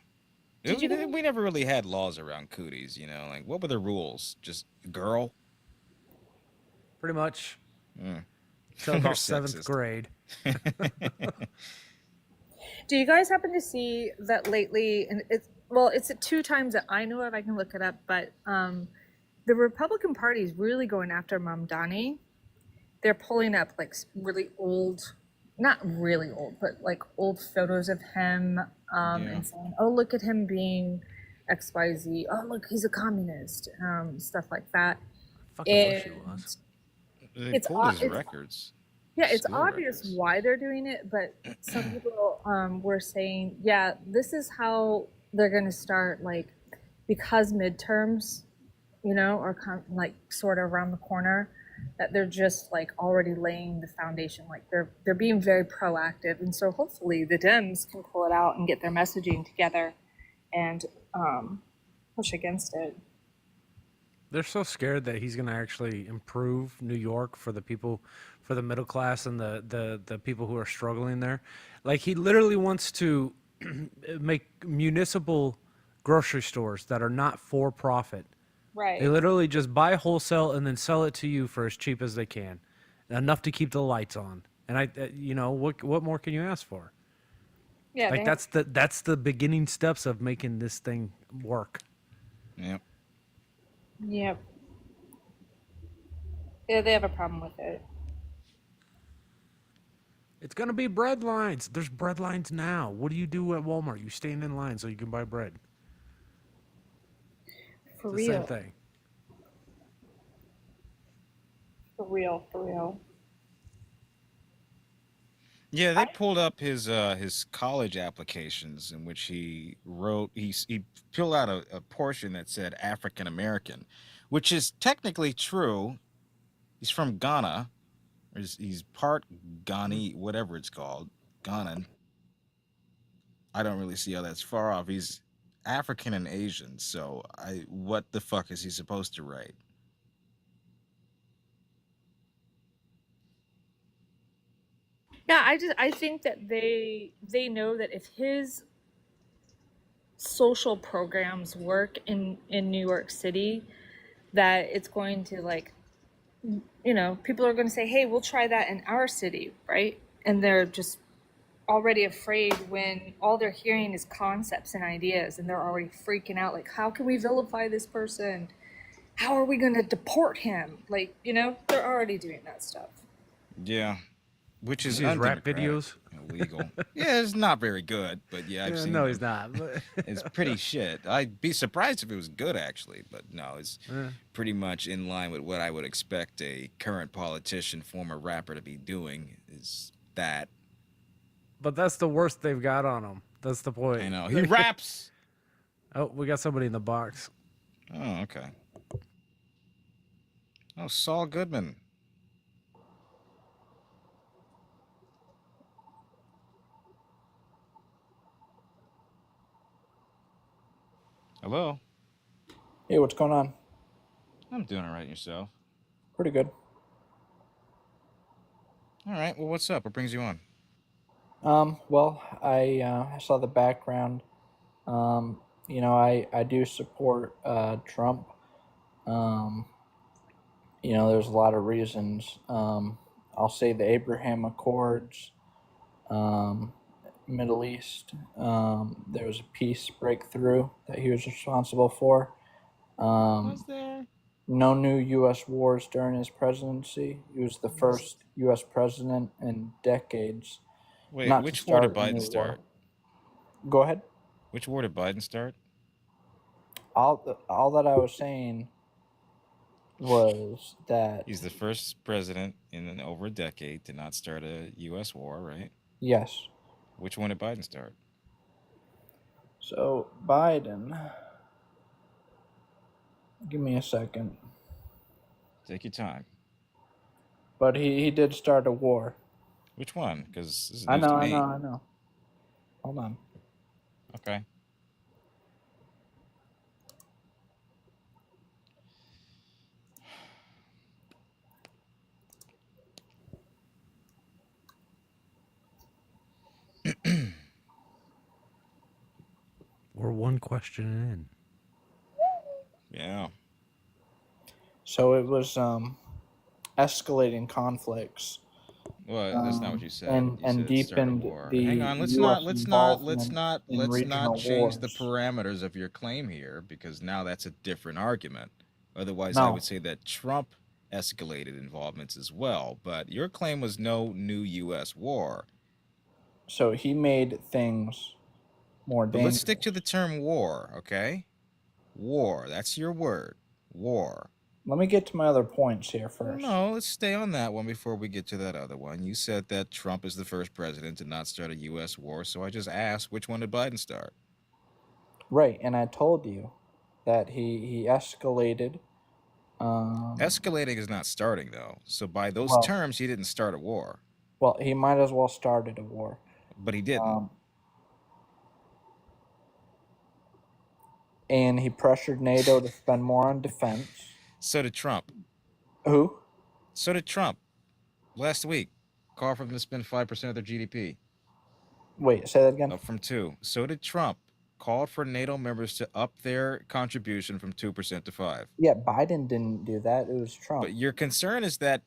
Speaker 4: Did you guys-
Speaker 2: We never really had laws around cooties, you know? Like, what were the rules? Just girl?
Speaker 8: Pretty much.
Speaker 2: Mm.
Speaker 8: Till
Speaker 2: They're
Speaker 8: about 7th
Speaker 2: sexist.
Speaker 8: grade.
Speaker 4: Do you guys happen to see that lately? And it's at 2 times that I know of. I can look it up, but the Republican Party is really going after Mamdani. They're pulling up like really old, not really old, but like old photos of him,
Speaker 2: Yeah.
Speaker 4: and saying, "Oh, look at him being XYZ. Oh, look, he's a communist." Stuff like that.
Speaker 8: Fucking wish he
Speaker 4: And
Speaker 8: was.
Speaker 2: They
Speaker 4: It's
Speaker 2: pulled
Speaker 4: odd-
Speaker 2: his
Speaker 4: it's-
Speaker 2: records.
Speaker 4: yeah, it's
Speaker 2: School
Speaker 4: obvious
Speaker 2: records.
Speaker 4: why they're doing it, but some people were saying, yeah, this is how they're going to start, like, because midterms, are like sort of around the corner, that they're just like already laying the foundation. Like they're being very proactive, and so hopefully the Dems can pull it out and get their messaging together and push against it.
Speaker 8: They're so scared that he's going to actually improve New York for the people, for the middle class and the people who are struggling there. Like, he literally wants to make municipal grocery stores that are not for profit.
Speaker 4: Right.
Speaker 8: They literally just buy wholesale and then sell it to you for as cheap as they can, enough to keep the lights on. And what more can you ask for?
Speaker 4: Yeah.
Speaker 8: Like, that's the beginning steps of making this thing work.
Speaker 2: Yep.
Speaker 4: Yep. Yeah, they have a problem with it.
Speaker 8: It's gonna be bread lines. There's bread lines now. What do you do at Walmart? You stand in line so you can buy bread.
Speaker 4: For
Speaker 8: It's the
Speaker 4: real.
Speaker 8: same thing.
Speaker 4: For real.
Speaker 2: Yeah, they pulled up his college applications in which he wrote he filled out a portion that said African American, which is technically true. He's from Ghana, or he's part Ghani, whatever it's called, Ghanan. I don't really see how that's far off. He's African and Asian, so what the fuck is he supposed to write?
Speaker 4: Yeah, I think that they know that if his social programs work in New York City, that it's going to, like, people are going to say, hey, we'll try that in our city, right? And they're just already afraid when all they're hearing is concepts and ideas, and they're already freaking out, like, how can we vilify this person? How are we going to deport him? Like, they're already doing that stuff.
Speaker 2: Yeah, which is
Speaker 8: See his rap
Speaker 2: undemocratic,
Speaker 8: videos?
Speaker 2: illegal. Yeah, it's not very good, but yeah, I've seen
Speaker 8: No,
Speaker 2: them.
Speaker 8: he's not. But
Speaker 2: It's pretty shit. I'd be surprised if it was good, actually, but no, it's pretty much in line with what I would expect a current politician, former rapper, to be doing. Is that?
Speaker 8: But that's the worst they've got on him. That's the point.
Speaker 2: I know he raps.
Speaker 8: Oh, we got somebody in the box.
Speaker 2: Oh, okay. Oh, Saul Goodman. Hello.
Speaker 9: Hey, what's going on?
Speaker 2: I'm doing all right. Yourself?
Speaker 9: Pretty good.
Speaker 2: All right. Well, what's up? What brings you on?
Speaker 9: Well, I saw the background. I do support Trump. There's a lot of reasons. I'll say the Abraham Accords, Middle East. There was a peace breakthrough that he was responsible for.
Speaker 2: Was there?
Speaker 9: No new U.S. wars during his presidency. He was the first U.S. president in decades.
Speaker 2: Wait,
Speaker 9: not to
Speaker 2: which war did
Speaker 9: start a new
Speaker 2: Biden start?
Speaker 9: war. Go ahead.
Speaker 2: Which war did Biden start?
Speaker 9: All that I was saying was that
Speaker 2: He's the first president in over a decade to not start a U.S. war, right?
Speaker 9: yes.
Speaker 2: Which one did Biden start?
Speaker 9: So Biden, give me a second.
Speaker 2: Take your time.
Speaker 9: But he did start a war.
Speaker 2: Which one? Because this is
Speaker 9: I
Speaker 2: news to
Speaker 9: know, I
Speaker 2: me.
Speaker 9: know, I know. Hold on.
Speaker 2: Okay.
Speaker 8: We're one question in.
Speaker 2: Yeah.
Speaker 9: So it was escalating conflicts
Speaker 2: Well, that's not what you said.
Speaker 9: and
Speaker 2: You said start a
Speaker 9: deepened
Speaker 2: war.
Speaker 9: the
Speaker 2: Hang on.
Speaker 9: U.S. involvement in
Speaker 2: Let's not
Speaker 9: regional
Speaker 2: change the
Speaker 9: wars.
Speaker 2: parameters of your claim here, because now that's a different argument. Otherwise, I
Speaker 9: No,
Speaker 2: would say that Trump escalated involvements as well. But your claim was no new U.S. war.
Speaker 9: so he made things more
Speaker 2: But let's
Speaker 9: dangerous.
Speaker 2: stick to the term war, okay? War. That's your word. War.
Speaker 9: Let me get to my other points here
Speaker 2: Well,
Speaker 9: first.
Speaker 2: no, let's stay on that one before we get to that other one. You said that Trump is the first president to not start a U.S. war, so I just asked, which one did Biden start?
Speaker 9: Right, and I told you that he escalated.
Speaker 2: Escalating is not starting, though. So by those
Speaker 9: Well,
Speaker 2: terms, he didn't start a war,
Speaker 9: well, he might as well started a war.
Speaker 2: but he didn't.
Speaker 9: And he pressured NATO to spend more on defense.
Speaker 2: So did Trump.
Speaker 9: Who?
Speaker 2: So did Trump. Last week, called for them to spend 5% of their GDP,
Speaker 9: Wait, say that again.
Speaker 2: up from 2%. So did Trump. Called for NATO members to up their contribution from 2% to 5%.
Speaker 9: Yeah, Biden didn't do that. It was Trump.
Speaker 2: But your concern is that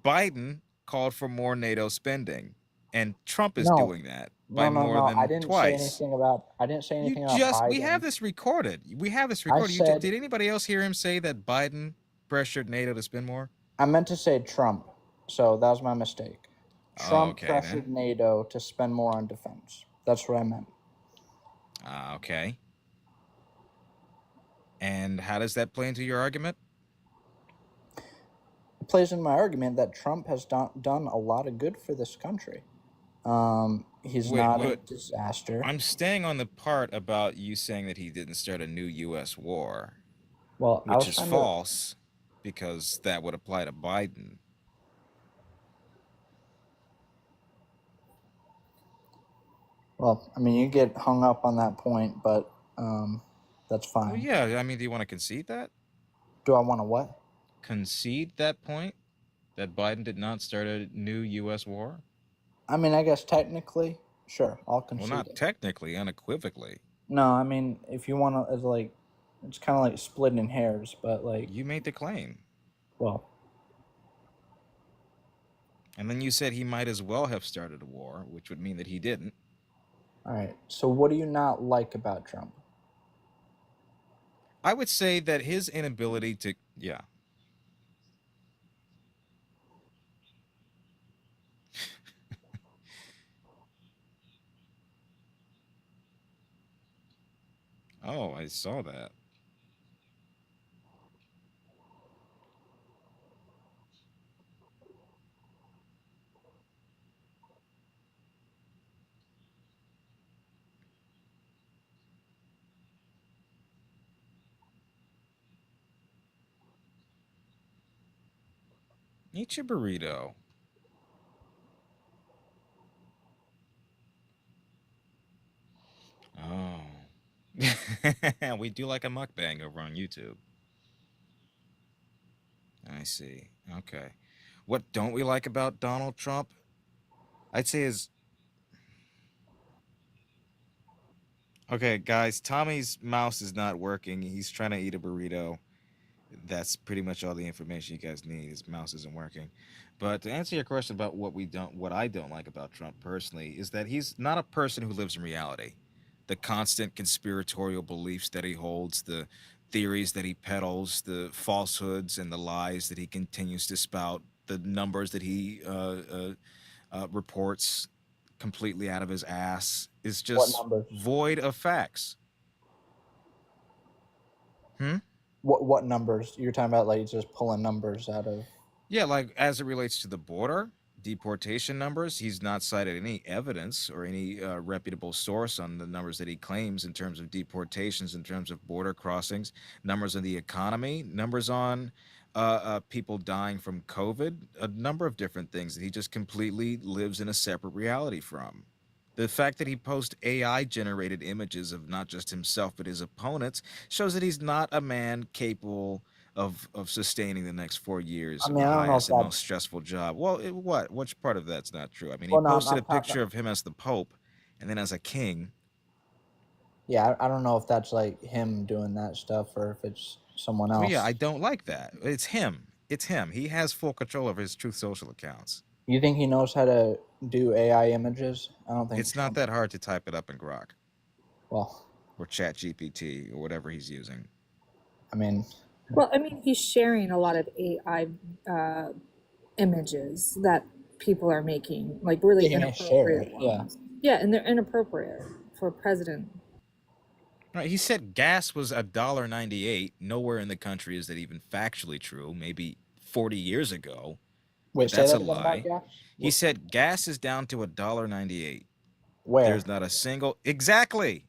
Speaker 2: Biden called for more NATO spending, and Trump is doing that by more than
Speaker 9: I didn't
Speaker 2: twice.
Speaker 9: say anything about. I didn't say anything about Biden.
Speaker 2: We have this recorded. We have this recorded. Did anybody else hear him say that Biden pressured NATO to spend more?
Speaker 9: I meant to say Trump, so that was my mistake. Trump
Speaker 2: okay,
Speaker 9: pressured
Speaker 2: then.
Speaker 9: NATO to spend more on defense. That's what I meant.
Speaker 2: Okay. And how does that play into your argument?
Speaker 9: It plays in my argument that Trump has done a lot of good for this country. He's not a disaster.
Speaker 2: I'm staying on the part about you saying that he didn't start a new U.S. war,
Speaker 9: well,
Speaker 2: which is false, because that would apply to Biden.
Speaker 9: Well, I mean, you get hung up on that point, but that's fine.
Speaker 2: Well, yeah, I mean, do you want to concede that?
Speaker 9: Do I want to what?
Speaker 2: Concede that point, that Biden did not start a new U.S. war?
Speaker 9: I mean, I guess technically, sure, I'll concede.
Speaker 2: Well, not technically, unequivocally.
Speaker 9: No, I mean, if you want to, it's kind of like splitting hairs, but like.
Speaker 2: You made the claim.
Speaker 9: Well.
Speaker 2: And then you said he might as well have started a war, which would mean that he didn't.
Speaker 9: All right. So what do you not like about Trump?
Speaker 2: I would say that his inability to, yeah. Oh, I saw that. Eat your burrito. Oh. We do like a mukbang over on YouTube. I see. Okay. What don't we like about Donald Trump? I'd say is... Okay, guys, Tommy's mouse is not working. He's trying to eat a burrito. That's pretty much all the information you guys need. His mouse isn't working. But to answer your question about what I don't like about Trump personally, is that he's not a person who lives in reality. The constant conspiratorial beliefs that he holds, the theories that he peddles, the falsehoods and the lies that he continues to spout, the numbers that he reports completely out of his ass is just void of facts.
Speaker 9: What numbers? You're talking about like just pulling numbers out of...
Speaker 2: Yeah, like as it relates to the border, deportation numbers. He's not cited any evidence or any reputable source on the numbers that he claims in terms of deportations, in terms of border crossings, numbers on the economy, numbers on people dying from COVID, a number of different things that he just completely lives in a separate reality from. The fact that he posts AI generated images of not just himself but his opponents shows that he's not a man capable of sustaining the next 4 years
Speaker 9: I
Speaker 2: of
Speaker 9: mean,
Speaker 2: the
Speaker 9: I don't know if
Speaker 2: highest and
Speaker 9: that.
Speaker 2: most stressful job. Well, what? Which part of that's not true? I mean, he
Speaker 9: Well, no,
Speaker 2: posted a
Speaker 9: I'm talking.
Speaker 2: picture of him as the Pope and then as a king.
Speaker 9: Yeah, I don't know if that's like him doing that stuff or if it's someone
Speaker 2: Well, yeah, I
Speaker 9: else.
Speaker 2: don't like that. It's him. It's him. He has full control over his Truth Social accounts.
Speaker 9: You think he knows how to do AI images? I don't think
Speaker 2: It's not
Speaker 9: Trump.
Speaker 2: that hard to type it up in Grok
Speaker 9: Well,
Speaker 2: or Chat GPT or whatever he's using.
Speaker 9: I mean,
Speaker 4: Well, I mean, he's sharing a lot of AI images that people are making, like really
Speaker 9: yeah, he may share
Speaker 4: inappropriate
Speaker 9: it. Yeah.
Speaker 4: ones. Yeah, and they're inappropriate for a president.
Speaker 2: Right, he said gas was $1.98. Nowhere in the country is that even factually true. Maybe 40 years ago.
Speaker 9: Wait, say
Speaker 2: That's a
Speaker 9: that again about
Speaker 2: lie.
Speaker 9: gas.
Speaker 2: He said gas is down to $1.98.
Speaker 9: Where?
Speaker 2: There's not a single exactly.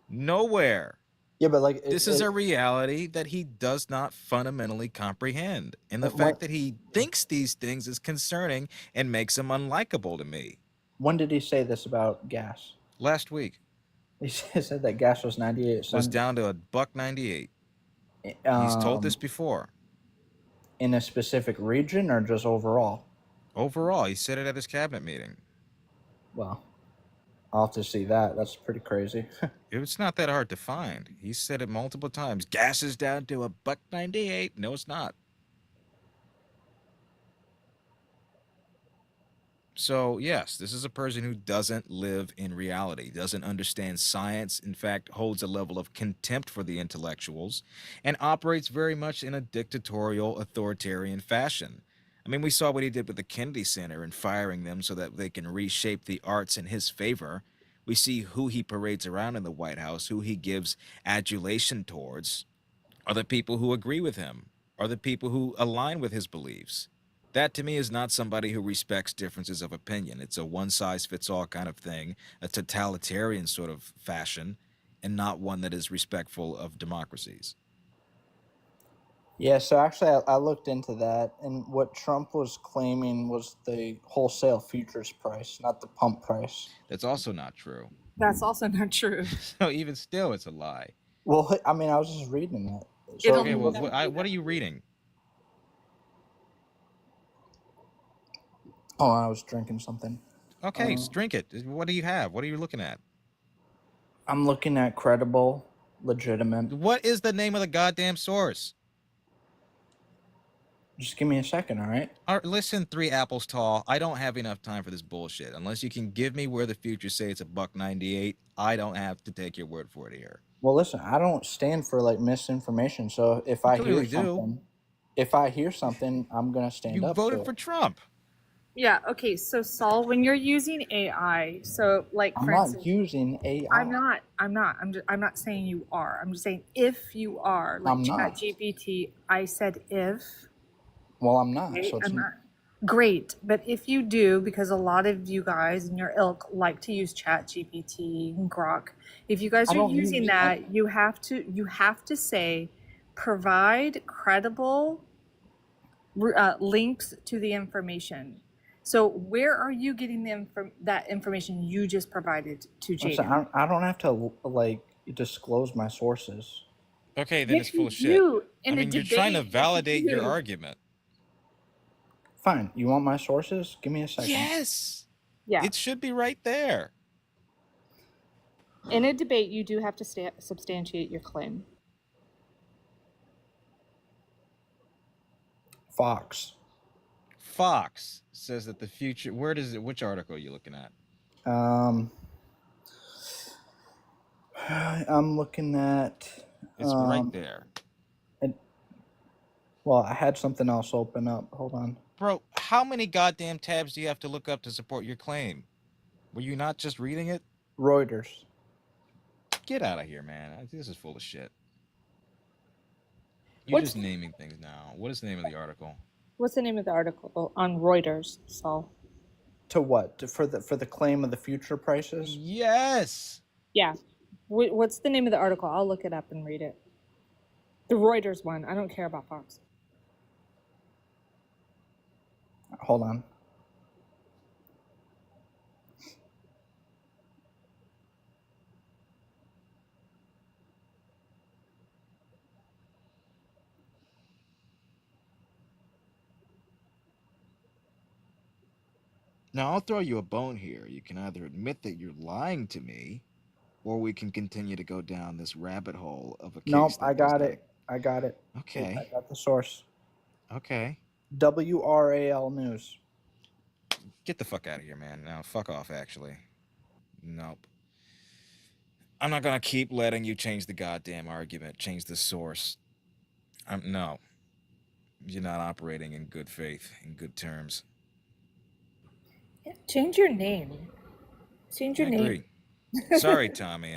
Speaker 2: Nowhere.
Speaker 9: Yeah, but like
Speaker 2: This is a reality that he does not fundamentally comprehend. And the fact that he thinks these things is concerning and makes him unlikable to me.
Speaker 9: When did he say this about gas?
Speaker 2: Last week.
Speaker 9: He said that gas was 98 cents.
Speaker 2: Was down to $1.98. He's told this before.
Speaker 9: In a specific region or just overall?
Speaker 2: Overall, he said it at his cabinet meeting.
Speaker 9: Well, I'll have to see that. That's pretty crazy.
Speaker 2: It's not that hard to find. He said it multiple times. Gas is down to $1.98. No, it's not. So, yes, this is a person who doesn't live in reality, doesn't understand science, in fact, holds a level of contempt for the intellectuals, and operates very much in a dictatorial, authoritarian fashion. I mean, we saw what he did with the Kennedy Center and firing them so that they can reshape the arts in his favor. We see who he parades around in the White House, who he gives adulation towards, are the people who agree with him, are the people who align with his beliefs. That, to me, is not somebody who respects differences of opinion. It's a one-size-fits-all kind of thing, a totalitarian sort of fashion, and not one that is respectful of democracies.
Speaker 9: Yeah, so actually I looked into that, and what Trump was claiming was the wholesale futures price, not the pump price.
Speaker 2: That's also not true.
Speaker 4: That's also not true.
Speaker 2: So even still, it's a lie.
Speaker 9: Well, I mean, I was just reading that. So,
Speaker 2: okay, well, what are you reading?
Speaker 9: Oh, I was drinking something.
Speaker 2: Okay, drink it. What do you have? What are you looking at?
Speaker 9: I'm looking at credible, legitimate.
Speaker 2: What is the name of the goddamn source?
Speaker 9: Just give me a second, all right?
Speaker 2: Listen, 3 apples tall. I don't have enough time for this bullshit. Unless you can give me where the futures say it's $1.98, I don't have to take your word for it here.
Speaker 9: Well, listen, I don't stand for like misinformation. So if I hear something, I'm gonna stand up.
Speaker 2: You voted for Trump.
Speaker 4: Yeah. Okay. So Saul, when you're using AI, so like
Speaker 9: I'm
Speaker 4: for
Speaker 9: not
Speaker 4: instance,
Speaker 9: using AI.
Speaker 4: I'm not. I'm not saying you are. I'm just saying if you are, like
Speaker 9: I'm not.
Speaker 4: ChatGPT. I said if.
Speaker 9: Well, I'm not.
Speaker 4: Okay?
Speaker 9: So it's
Speaker 4: I'm not. Great, but if you do, because a lot of you guys in your ilk like to use ChatGPT and Grok, if you guys
Speaker 9: I
Speaker 4: are
Speaker 9: don't
Speaker 4: using
Speaker 9: use
Speaker 4: that, you have to say, provide credible links to the information. So where are you getting that information you just provided to
Speaker 9: listen,
Speaker 4: Jaden?
Speaker 9: I don't have to like disclose my sources.
Speaker 2: Okay, then
Speaker 4: Yes,
Speaker 2: it's full
Speaker 4: you
Speaker 2: of shit.
Speaker 4: do. In
Speaker 2: I
Speaker 4: a
Speaker 2: mean, you're trying to
Speaker 4: debate, yes, you
Speaker 2: validate your
Speaker 4: do.
Speaker 2: argument.
Speaker 9: Fine. You want my sources? Give me a second.
Speaker 2: Yes.
Speaker 4: Yeah.
Speaker 2: It should be right there.
Speaker 4: In a debate, you do have to substantiate your claim.
Speaker 9: Fox.
Speaker 2: Fox says that the future. Where does it? Which article are you looking at?
Speaker 9: I'm looking at.
Speaker 2: It's right there.
Speaker 9: Well, I had something else open up. Hold on.
Speaker 2: Bro, how many goddamn tabs do you have to look up to support your claim? Were you not just reading it?
Speaker 9: Reuters.
Speaker 2: Get out of here, man. This is full of shit. You're just naming things now. What is the name of the article?
Speaker 4: What's the name of the article on Reuters, Saul?
Speaker 9: To what? For the claim of the future prices?
Speaker 2: Yes.
Speaker 4: Yeah. What's the name of the article? I'll look it up and read it. The Reuters one. I don't care about Fox.
Speaker 9: Hold on.
Speaker 2: Now, I'll throw you a bone here. You can either admit that you're lying to me, or we can continue to go down this rabbit hole of a case.
Speaker 9: Nope,
Speaker 2: that
Speaker 9: I
Speaker 2: does
Speaker 9: got
Speaker 2: not-
Speaker 9: it. I got it.
Speaker 2: Okay.
Speaker 9: I got the source.
Speaker 2: Okay.
Speaker 9: WRAL News.
Speaker 2: Get the fuck out of here, man. Now, fuck off, actually. Nope. I'm not gonna keep letting you change the goddamn argument, change the source. No. You're not operating in good faith, in good terms.
Speaker 4: Change your name. Change your
Speaker 2: I
Speaker 4: name.
Speaker 2: agree. Sorry, Tommy.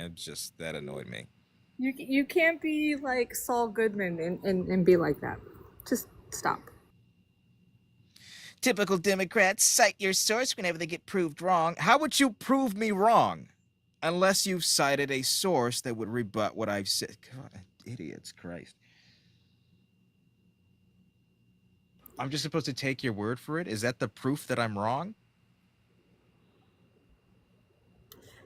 Speaker 2: That annoyed me.
Speaker 4: You can't be like Saul Goodman and be like that. Just stop.
Speaker 2: Typical Democrats cite your source whenever they get proved wrong. How would you prove me wrong? Unless you've cited a source that would rebut what I've said. God, idiots, Christ. I'm just supposed to take your word for it? Is that the proof that I'm wrong?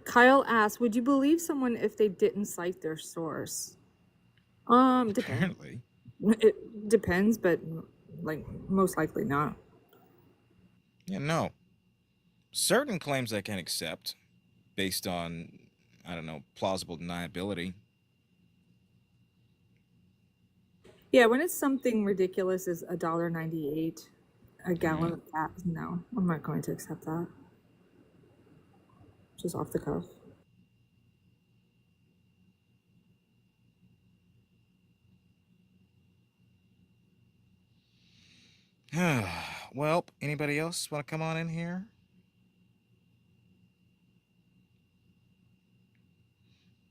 Speaker 4: Kyle asks, would you believe someone if they didn't cite their source? Depends.
Speaker 2: Apparently.
Speaker 4: It depends, but like most likely not.
Speaker 2: Yeah, no. Certain claims I can accept based on, I don't know, plausible deniability.
Speaker 4: Yeah, when it's something ridiculous as $1.98 a gallon of gas, no, I'm not going to accept that. Just off the cuff.
Speaker 2: Well, anybody else want to come on in here?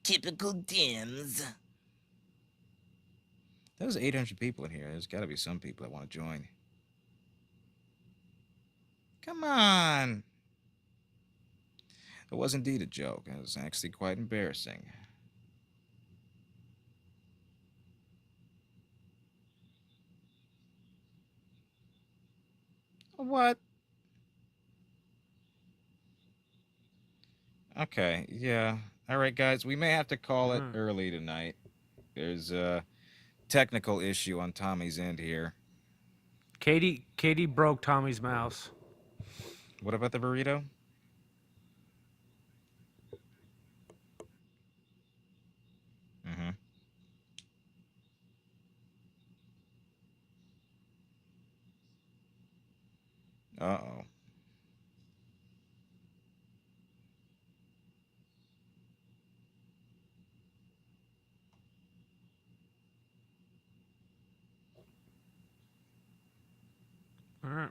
Speaker 2: Typical Dems. There's 800 people in here. There's got to be some people that want to join. Come on. It was indeed a joke. It was actually quite embarrassing. What? Okay, yeah. All right, guys, we may have to call it early tonight. There's a technical issue on Tommy's end here.
Speaker 8: Katie broke Tommy's mouse.
Speaker 2: What about the burrito? Mm-hmm. Uh-oh.
Speaker 8: All right.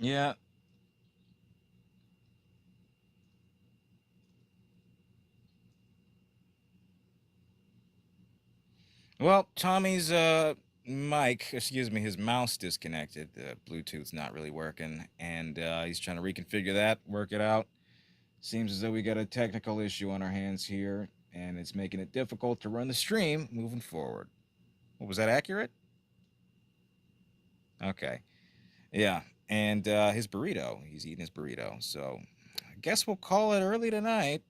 Speaker 2: Yeah. Well, Tommy's his mouse disconnected. The Bluetooth's not really working, and he's trying to reconfigure that, work it out. Seems as though we got a technical issue on our hands here, and it's making it difficult to run the stream moving forward. Was that accurate? Okay. Yeah, and his burrito. He's eating his burrito, so I guess we'll call it early tonight.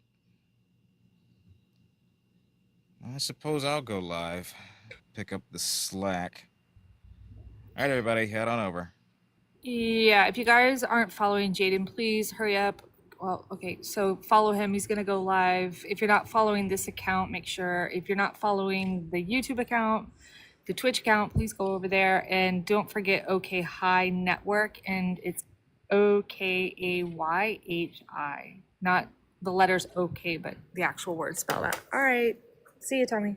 Speaker 2: I suppose I'll go live, pick up the slack. All right, everybody, head on over.
Speaker 4: Yeah, if you guys aren't following Jaden, please hurry up. Well, okay, so follow him. He's going to go live. If you're not following this account, make sure. If you're not following the YouTube account, the Twitch account, please go over there. And don't forget OK High Network. And it's Okayhi, not the letters OK, but the actual word spelled out. All right. See you, Tommy.